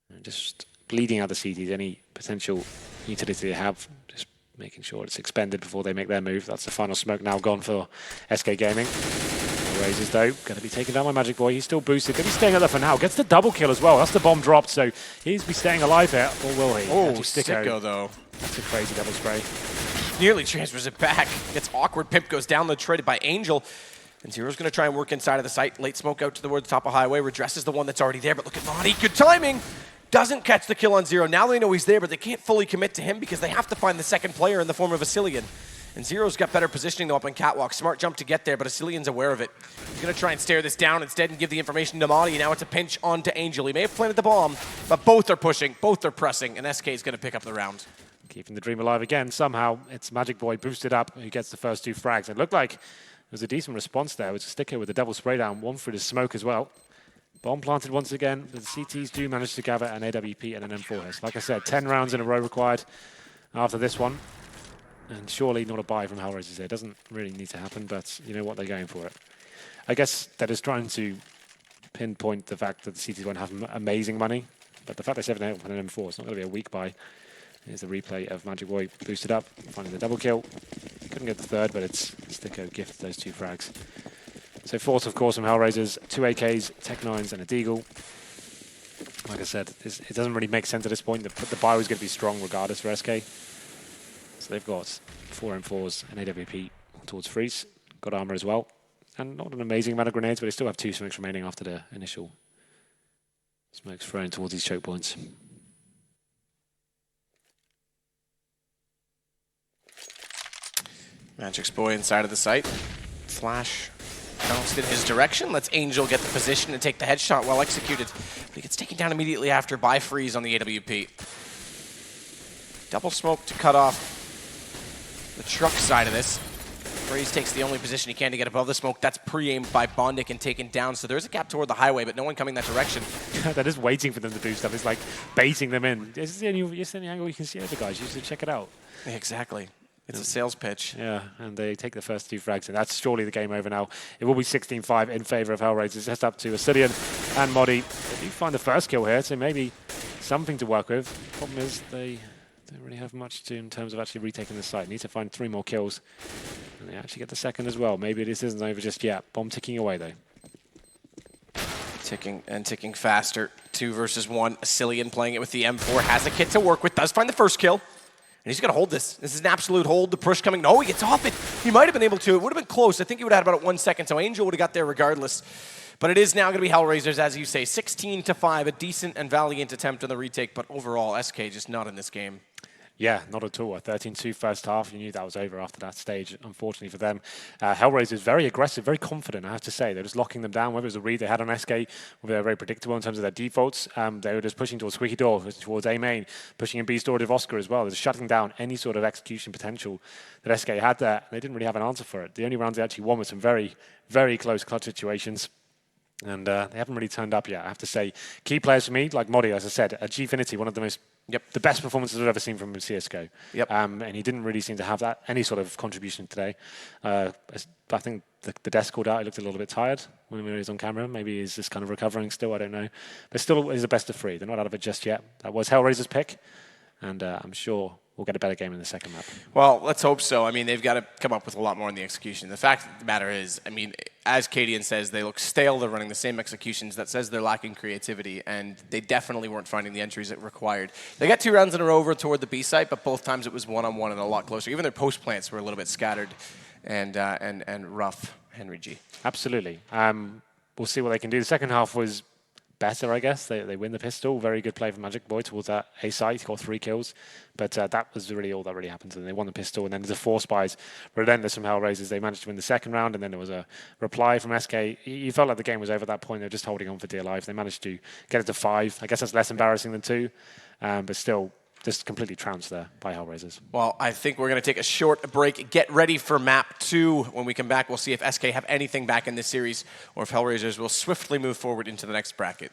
And just bleeding out the CTs, any potential utility they have, just making sure it's expended before they make their move. That's the final smoke now gone for SK Gaming. Hellraisers, though, going to be taken down by Magic Boy. He's still boosted. Going to be staying up there for now. Gets the double kill as well. That's the bomb dropped, so he's be staying alive here. Or will he? Oh, Sicko, though. That's a crazy double spray. Nearly transfers it back. Gets awkward. Pimp goes down, though, traded by Angel. And Zero's going to try and work inside of the site. Late smoke out toward the top of Highway. Redresses the one that's already there, but look at Monty. Good timing. Doesn't catch the kill on Zero. Now they know he's there, but they can't fully commit to him because they have to find the second player in the form of Asilian. And Zero's got better positioning though up on Catwalk. Smart jump to get there, but Asilian's aware of it. He's going to try and stare this down instead and give the information to Monty. Now it's a pinch onto Angel. He may have planted the bomb, but both are pushing, both are pressing, and SK is going to pick up the round. Keeping the dream alive again. Somehow it's Magic Boy boosted up who gets the first 2 frags. It looked like there was a decent response there. It was a sticker with a double spray down, one through the smoke as well. Bomb planted once again. The CTs do manage to gather an AWP and an M4 here. So like I said, 10 rounds in a row required after this one. And surely not a buy from Hellraisers here. Doesn't really need to happen, but you know what, they're going for it. I guess they're just trying to pinpoint the fact that the CTs won't have amazing money, but the fact they 7 out on an M4 is not going to be a weak buy. Here's the replay of Magic Boy boosted up, finding the double kill. Couldn't get the third, but it's Sticko gifted those 2 frags. So 4th, of course, from Hellraisers, 2 AKs, Tech 9s, and a Deagle. Like I said, it doesn't really make sense at this point. The buy was going to be strong regardless for SK. So they've got 4 M4s and AWP towards Freeze. Got armor as well. And not an amazing amount of grenades, but they still have 2 smokes remaining after the initial smokes thrown towards these choke points. Magic's Boy inside of the site. Flash bounced in his direction. Lets Angel get the position and take the headshot well executed. But he gets taken down immediately after by Freeze on the AWP. Double smoke to cut off the truck side of this. Freeze takes the only position he can to get above the smoke. That's pre-aimed by Bondic and taken down. So there's a gap toward the highway, but no one coming that direction. They're just waiting for them to do stuff. It's like baiting them in. Is this the angle you can see over, guys? You should check it out. Exactly. It's a sales pitch. Yeah, and they take the first 2 frags, and that's surely the game over now. It will be 16-5 in favor of Hellraisers. It's up to Asilian and Modi. They do find the first kill here, so maybe something to work with. Problem is they don't really have much to in terms of actually retaking the site. Need to find 3 more kills, and they actually get the second as well. Maybe this isn't over just yet. Bomb ticking away, though. Ticking faster. 2 versus 1. Asilian playing it with the M4. Has a kit to work with. Does find the first kill. And he's going to hold this. This is an absolute hold. The push coming. No, he gets off it. He might have been able to. It would have been close. I think he would have had about 1 second. So Angel would have got there regardless. But it is now going to be Hellraisers, as you say. 16-5. A decent and valiant attempt on the retake. But overall, SK just not in this game. Yeah, not at all. A 13-2 first half. You knew that was over after that stage, unfortunately for them. Hellraisers very aggressive, very confident, I have to say. They're just locking them down. Whether it was a read they had on SK, whether they were very predictable in terms of their defaults. They were just pushing towards Squeaky Door, towards A main, pushing in B store to Oscar as well. They're just shutting down any sort of execution potential that SK had there. They didn't really have an answer for it. The only rounds they actually won were some very, very close clutch situations. And they haven't really turned up yet, I have to say. Key players for me, like Modi, as I said, Gfinity, one of the most the best performances I've ever seen from CS:GO. Yep. And he didn't really seem to have that any sort of contribution today. I think the desk called out. He looked a little bit tired when he was on camera. Maybe he's just kind of recovering still. I don't know. But still, he's the best of 3. They're not out of it just yet. That was Hellraiser's pick, and I'm sure we'll get a better game in the second map. Well, let's hope so. I mean, they've got to come up with a lot more in the execution. The fact of the matter is, I mean, as Cadian says, they look stale. They're running the same executions. That says they're lacking creativity, and they definitely weren't finding the entries it required. They got 2 rounds in a row over toward the B site, but both times it was one-on-one and a lot closer. Even their post plants were a little bit scattered and rough, Henry G. Absolutely. We'll see what they can do. The second half was better, I guess. They win the pistol. Very good play from Magic Boy towards that A site. He got 3 kills. But that was really all that really happened to them. They won the pistol, and then there's a 4 spies. Relentless from Hellraisers. They managed to win the second round, and then there was a reply from SK. You felt like the game was over at that point. They were just holding on for dear life. They managed to get it to 5. I guess that's less embarrassing than 2. But still, just completely trounced there by Hellraisers. Well, I think we're going to take a short break. Get ready for map 2. When we come back, we'll see if SK have anything back in this series, or if Hellraisers will swiftly move forward into the next bracket.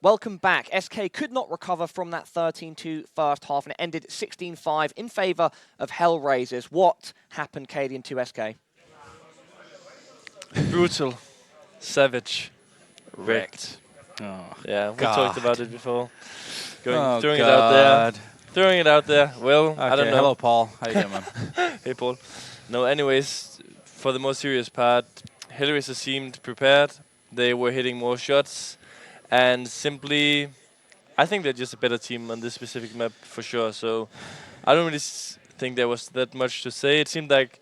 Welcome back. SK could not recover from that 13-2 first half, and it ended 16-5 in favour of Hellraisers. What happened, Cadian, to SK? Brutal, savage, wrecked. Oh, Yeah, we God. talked about it before. Throwing Throwing it out there. Well, Okay, I don't know. hello, Paul. How you doing, man? Hey, Paul. No, anyways, for the more serious part, Hellraiser seemed prepared. They were hitting more shots. And simply, I think they're just a better team on this specific map for sure. So I don't really think there was that much to say. It seemed like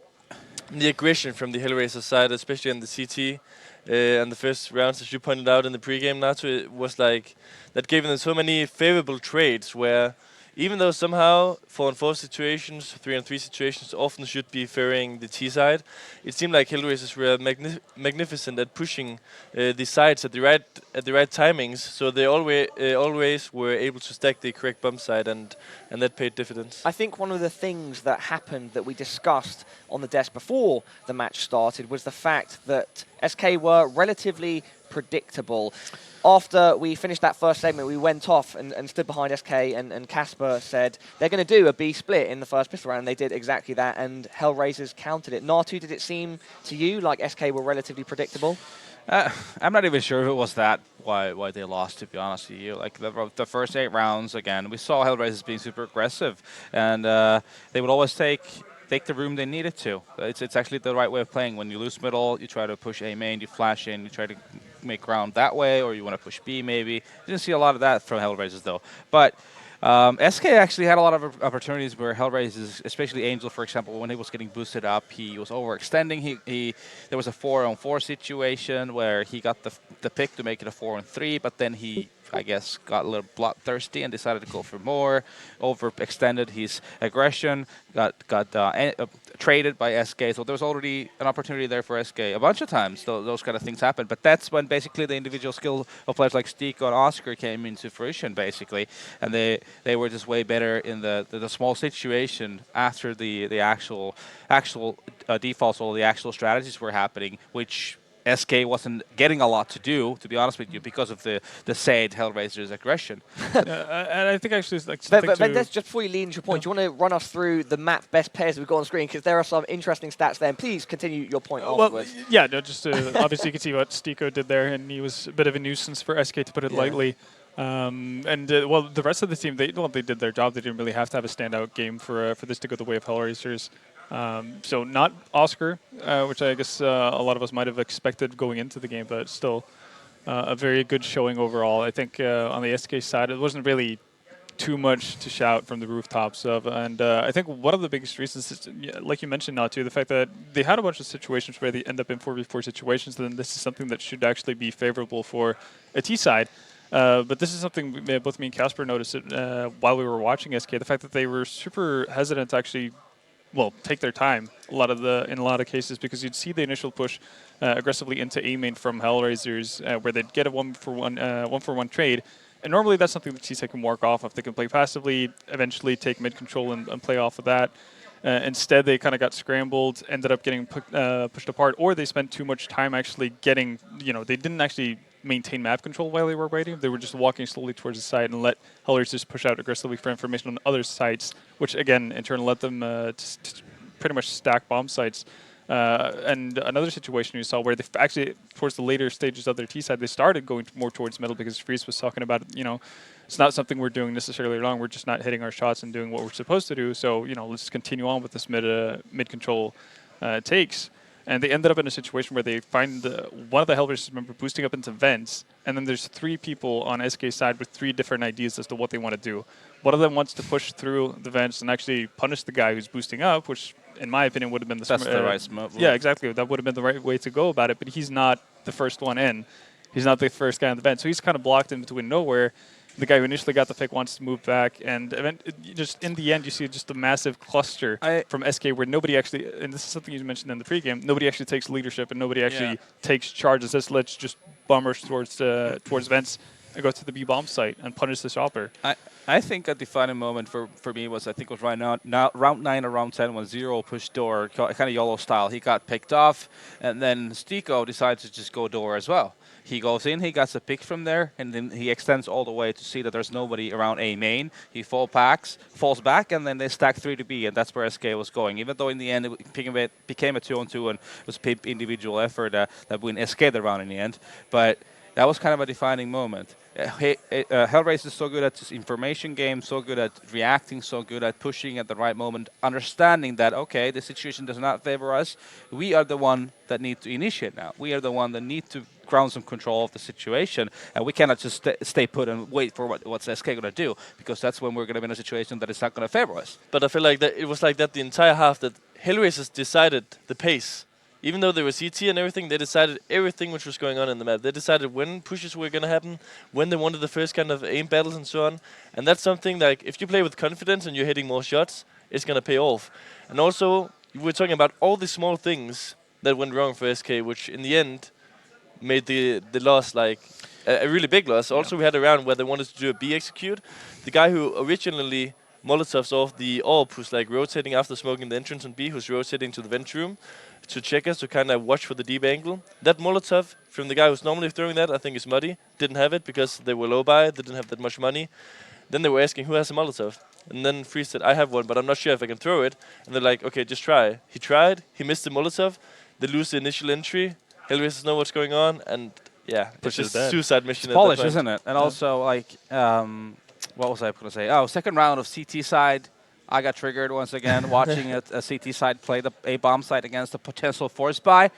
the aggression from the Hellraiser side, especially on the CT, and the first rounds, as you pointed out in the pregame, Nato, it was like that gave them so many favorable trades where even though somehow 4-on-4 situations, 3-on-3 situations often should be favoring the T side, it seemed like Hellraisers were magnificent at pushing the sides at the right timings. So they always were able to stack the correct bump side, and that paid dividends. I think one of the things that happened that we discussed on the desk before the match started was the fact that SK were relatively predictable. After we finished that first segment, we went off and stood behind SK, and Casper said they're going to do a B split in the first pistol round, and they did exactly that, and Hellraisers countered it. Natu, did it seem to you like SK were relatively predictable? I'm not even sure if it was that why they lost, to be honest with you. Like the first 8 rounds, again, we saw Hellraisers being super aggressive, and they would always take the room they needed to. It's actually the right way of playing. When you lose middle, you try to push A main, you flash in, you try to make ground that way, or you want to push B maybe. Didn't see a lot of that from Hellraisers though. But SK actually had a lot of opportunities where Hellraisers, especially Angel, for example, when he was getting boosted up, he was overextending. There was a 4-on-4 situation where he got the pick to make it a 4-on-3, but then he, I guess, got a little bloodthirsty and decided to go for more, overextended his aggression, got traded by SK. So there was already an opportunity there for SK a bunch of times. Those kind of things happened. But that's when basically the individual skill of players like Stiko and Oscar came into fruition, basically. And they were just way better in the small situation after the actual defaults or the actual strategies were happening, which SK wasn't getting a lot to do, to be honest with you, because of the said Hellraiser's aggression. And I think actually it's like But let's, just before you lead into your point, do you want to run us through the map best pairs we've got on screen? Because there are some interesting stats there. And please continue your point afterwards. Well, yeah, no, just obviously you can see what Stiko did there, and he was a bit of a nuisance for SK, to put it lightly. Well, the rest of the team, they did their job. They didn't really have to have a standout game for this to go the way of Hellraisers. So not Oscar, which I guess a lot of us might have expected going into the game, but still a very good showing overall. I think on the SK side, it wasn't really too much to shout from the rooftops of, and I think one of the biggest reasons is, like you mentioned, Natu, the fact that they had a bunch of situations where they end up in 4v4 situations, then this is something that should actually be favorable for a T side. But this is something both me and Casper noticed while we were watching SK, the fact that they were super hesitant to actually take their time in a lot of cases, because you'd see the initial push aggressively into A main from Hellraisers, where they'd get a one for one trade, and normally that's something that T-Side can work off if they can play passively, eventually take mid control and play off of that. Instead, they kind of got scrambled, ended up getting pushed apart, or they spent too much time actually getting, they didn't actually maintain map control while they were waiting. They were just walking slowly towards the side and let Hellraisers push out aggressively for information on other sites, which again, in turn, let them pretty much stack bomb sites. And another situation you saw where they actually, towards the later stages of their T side, they started going more towards middle because Freeze was talking about, it's not something we're doing necessarily wrong. We're just not hitting our shots and doing what we're supposed to do. So, let's continue on with this mid control takes. And they ended up in a situation where they find one of the Hellraisers member boosting up into vents, and then there's 3 people on SK's side with 3 different ideas as to what they want to do. One of them wants to push through the vents and actually punish the guy who's boosting up, which, in my opinion, would have been the right move. Yeah, exactly. That would have been the right way to go about it, but he's not the first one in. He's not the first guy on the vent, so he's kind of blocked in between nowhere. The guy who initially got the pick wants to move back, and just in the end, you see just a massive cluster from SK where nobody actually, and this is something you mentioned in the pregame, nobody actually takes leadership and nobody actually takes charge. It says, let's just bomb rush towards vents and go to the B bomb site and punish the shopper. I think a defining moment for me was, I think it was right now round 9 or round 10 when Zero pushed door, kind of YOLO style. He got picked off, and then Stiko decides to just go door as well. He goes in, he gets a pick from there, and then he extends all the way to see that there's nobody around A main. He falls back, and then they stack 3 to B, and that's where SK was going. Even though in the end it became a 2-on-2, and it was PIP individual effort that win SK the round in the end. But that was kind of a defining moment. Hellraiser is so good at this information game, so good at reacting, so good at pushing at the right moment, understanding that, okay, the situation does not favor us. We are the one that need to initiate now. We are the one that need to ground some control of the situation, and we cannot just stay put and wait for what's SK going to do, because that's when we're going to be in a situation that is not going to favor us. But I feel like that it was like that the entire half, that Hellraisers decided the pace. Even though they were CT and everything, they decided everything which was going on in the map. They decided when pushes were going to happen, when they wanted the first kind of aim battles and so on. And that's something like, if you play with confidence and you're hitting more shots, it's going to pay off. And also, we're talking about all the small things that went wrong for SK, which in the end made the loss like a really big loss. Also, we had a round where they wanted to do a B execute. The guy who originally Molotovs off the AWP, who's like rotating after smoking the entrance on B, who's rotating to the vent room to check us, to kind of watch for the deep angle. That Molotov from the guy who's normally throwing that, I think is Muddy, didn't have it because they were low buy, they didn't have that much money. Then they were asking, who has a Molotov? And then Freeze said, I have one, but I'm not sure if I can throw it. And they're like, okay, just try. He tried, he missed the Molotov, they lose the initial entry, Hellraisers know what's going on, and yeah, it's just a suicide mission. It's Polish, isn't it? And also, like, what was I going to say? Oh, second round of CT side. I got triggered once again watching a CT side play a bomb site against a potential force buy.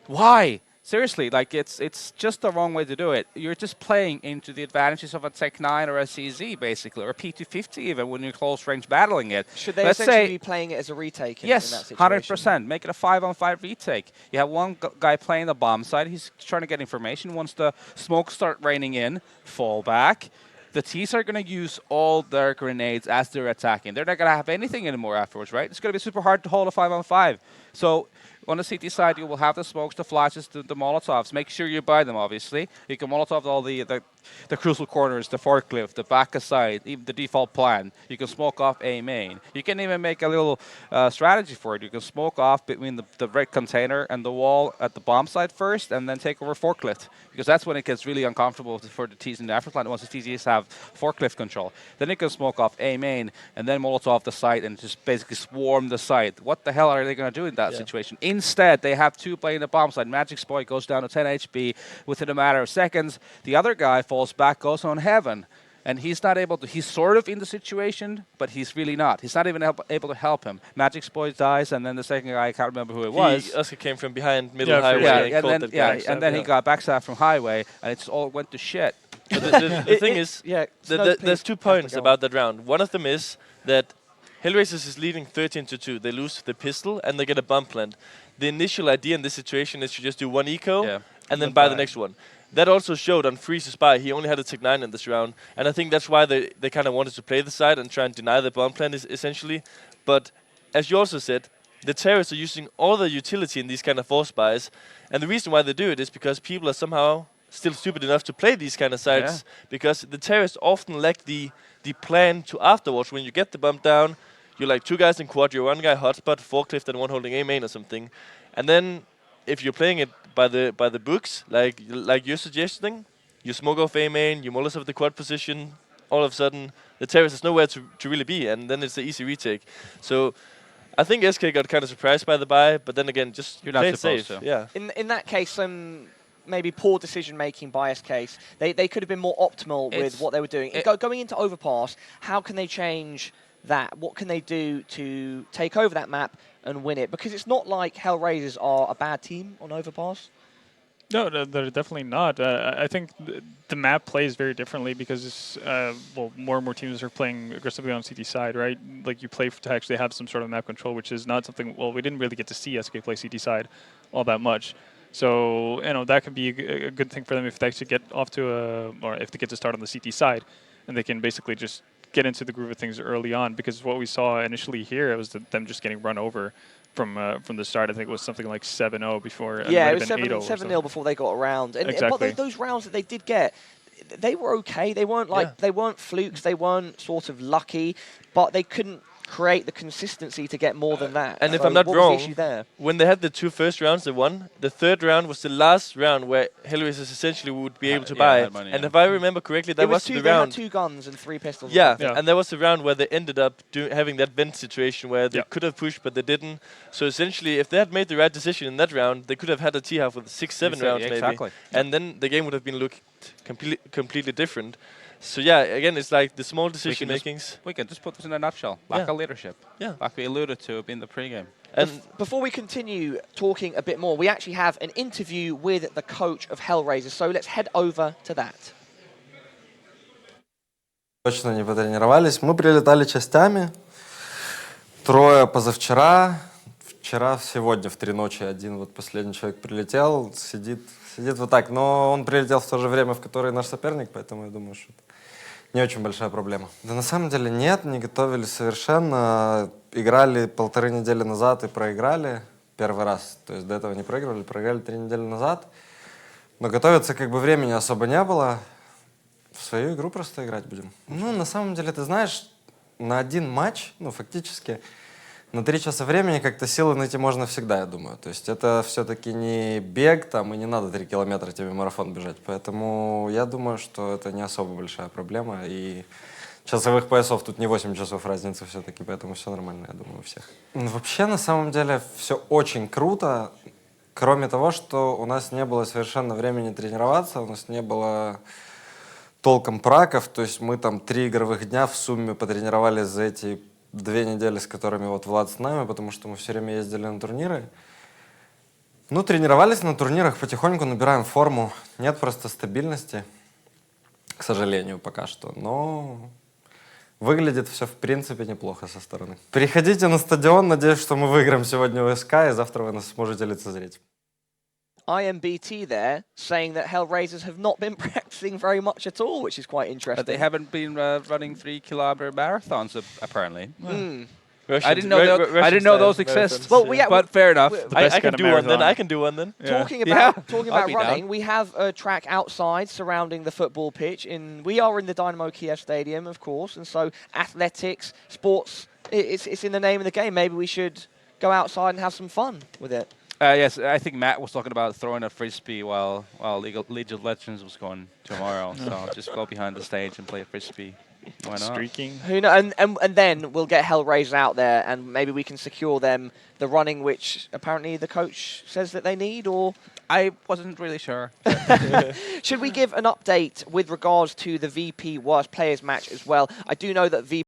Why? Seriously, like it's just the wrong way to do it. You're just playing into the advantages of a Tech 9 or a CZ, basically, or a P250 even when you're close range battling it. Should they essentially be playing it as a retake in that situation? Yes, 100%. Make it a 5-on-5 retake. You have one guy playing the bomb side. He's trying to get information. Once the smoke start raining in, fall back. The T's are going to use all their grenades as they're attacking. They're not going to have anything anymore afterwards, right? It's going to be super hard to hold a 5-on-5. So on the CT side, you will have the smokes, the flashes, the Molotovs. Make sure you buy them, obviously. You can Molotov all the crucial corners, the forklift, the back side, even the default plan. You can smoke off A main. You can even make a little strategy for it. You can smoke off between the red container and the wall at the bomb site first, and then take over forklift. Because that's when it gets really uncomfortable for the T's in the afterline, once the TZs have forklift control. Then you can smoke off A main, and then Molotov the site, and just basically swarm the site. What the hell are they going to do in that situation? Instead, they have 2 playing the bomb site. Magic's boy goes down to 10 HP within a matter of seconds. The other guy falls back, goes on heaven. And he's not able to, he's sort of in the situation, but he's really not. He's not even able to help him. Magic's boy dies, and then the second guy, I can't remember who it was. Oscar came from behind middle highway. And then he got backstabbed from highway, and it all went to shit. But the thing is, there's 2 points about that round. One of them is that Hellraisers is leading 13-2. They lose the pistol, and they get a bomb plant. The initial idea in this situation is to just do 1 eco, and then buy the next one. That also showed on Freeze's buy. He only had a Tech 9 in this round. And I think that's why they kind of wanted to play the side and try and deny the bomb plan, essentially. But as you also said, the terrorists are using all their utility in these kind of force buys. And the reason why they do it is because people are somehow still stupid enough to play these kind of sides. Because the terrorists often lack the plan to afterwards. When you get the bomb down, you're like 2 guys in quad, you're 1 guy hotspot, forklift, and 1 holding A main or something. And then if you're playing it by the books, like you're suggesting, you smoke off A main, you molest off the quad position, all of a sudden the terrorist has nowhere to really be, and then it's the easy retake. So I think SK got kind of surprised by the buy, but then again, just You're play not it safe. supposed to. Yeah. In that case, some maybe poor decision making by SK. They could have been more optimal with what they were doing. Going into overpass, how can they change that? What can they do to take over that map and win it? Because it's not like Hellraisers are a bad team on overpass. No, they're definitely not. I think the map plays very differently because, well, more and more teams are playing aggressively on CT side, right? Like you play to actually have some sort of map control, which is not something. Well, we didn't really get to see SK play CT side all that much. So that could be a good thing for them if they actually get off to or if they get to start on the CT side, and they can basically just get into the groove of things early on. Because what we saw initially here, it was them just getting run over from the start. I think it was something like 7-0 before. Yeah, it was 7-0 before they got around. And exactly. But those rounds that they did get, they were okay. They weren't they weren't flukes. They weren't sort of lucky, but they couldn't create the consistency to get more than that. And so if I'm not what wrong, was the issue there? when they had the 2 first rounds, they won. The 3rd round was the last round where Hellraisers essentially would be able to buy. had money, And if I remember correctly, that was the they round. had 2 guns and 3 pistols. Yeah, Yeah. and that was the round where they ended up having that vent situation where they could have pushed, but they didn't. So essentially, if they had made the right decision in that round, they could have had a T-half with 6-7 rounds maybe. Exactly. And then the game would have been looked completely different. So yeah, again, it's like the small decision makings. We can just put this in a nutshell. Lack of leadership. Yeah. Like we alluded to in the pregame. And Before we continue talking a bit more, we actually have an interview with the coach of Hellraisers, so let's head over to that. Точно не потренировались. Мы прилетали частями. 3 позавчера, вчера, сегодня в 3 ночи один вот последний человек прилетел, сидит вот так. Но он прилетел в то же время, в которое наш соперник, поэтому я думаю, что это не очень большая проблема. Да на самом деле нет, не готовились совершенно. Играли 1,5 недели назад и проиграли первый раз. То есть до этого не проигрывали, проиграли 3 недели назад. Но готовиться как бы времени особо не было. В свою игру просто играть будем. Ну, на самом деле, ты знаешь, на один матч, ну, фактически, на 3 часа времени как-то силы найти можно всегда, я думаю. То есть это все-таки не бег, там, и не надо 3 километра тебе марафон бежать. Поэтому я думаю, что это не особо большая проблема. И часовых поясов тут не 8 часов разницы все-таки, поэтому все нормально, я думаю, у всех. Вообще, на самом деле, все очень круто, кроме того, что у нас не было совершенно времени тренироваться, у нас не было толком праков, то есть мы там 3 игровых дня в сумме потренировались за эти 2 недели, с которыми вот Влад с нами, потому что мы все время ездили на турниры. Ну, тренировались на турнирах, потихоньку набираем форму. Нет просто стабильности, к сожалению, пока что. Но выглядит все в принципе неплохо со стороны. Приходите на стадион, надеюсь, что мы выиграем сегодня у СК, и завтра вы нас сможете лицезреть. IMBT there saying that Hellraisers have not been practicing very much at all, which is quite interesting. But they haven't been running 3-kilometer marathons apparently. Russians, I didn't know those exist. Well, but fair enough. I can do one then. I can do one then. Talking about I'll be running, down. we have a track outside surrounding the football pitch. We are in the Dynamo Kiev Stadium, of course, and so athletics, sports, it's in the name of the game. Maybe we should go outside and have some fun with it. Yes, I think Matt was talking about throwing a frisbee while League of Legends was going tomorrow. So just go behind the stage and play a frisbee. Why not? Streaking. Who knows? And then we'll get Hellraisers out there, and maybe we can secure them the running, which apparently the coach says that they need. Or I wasn't really sure. should we give an update with regards to the VP Worst Players match as well? I do know that VP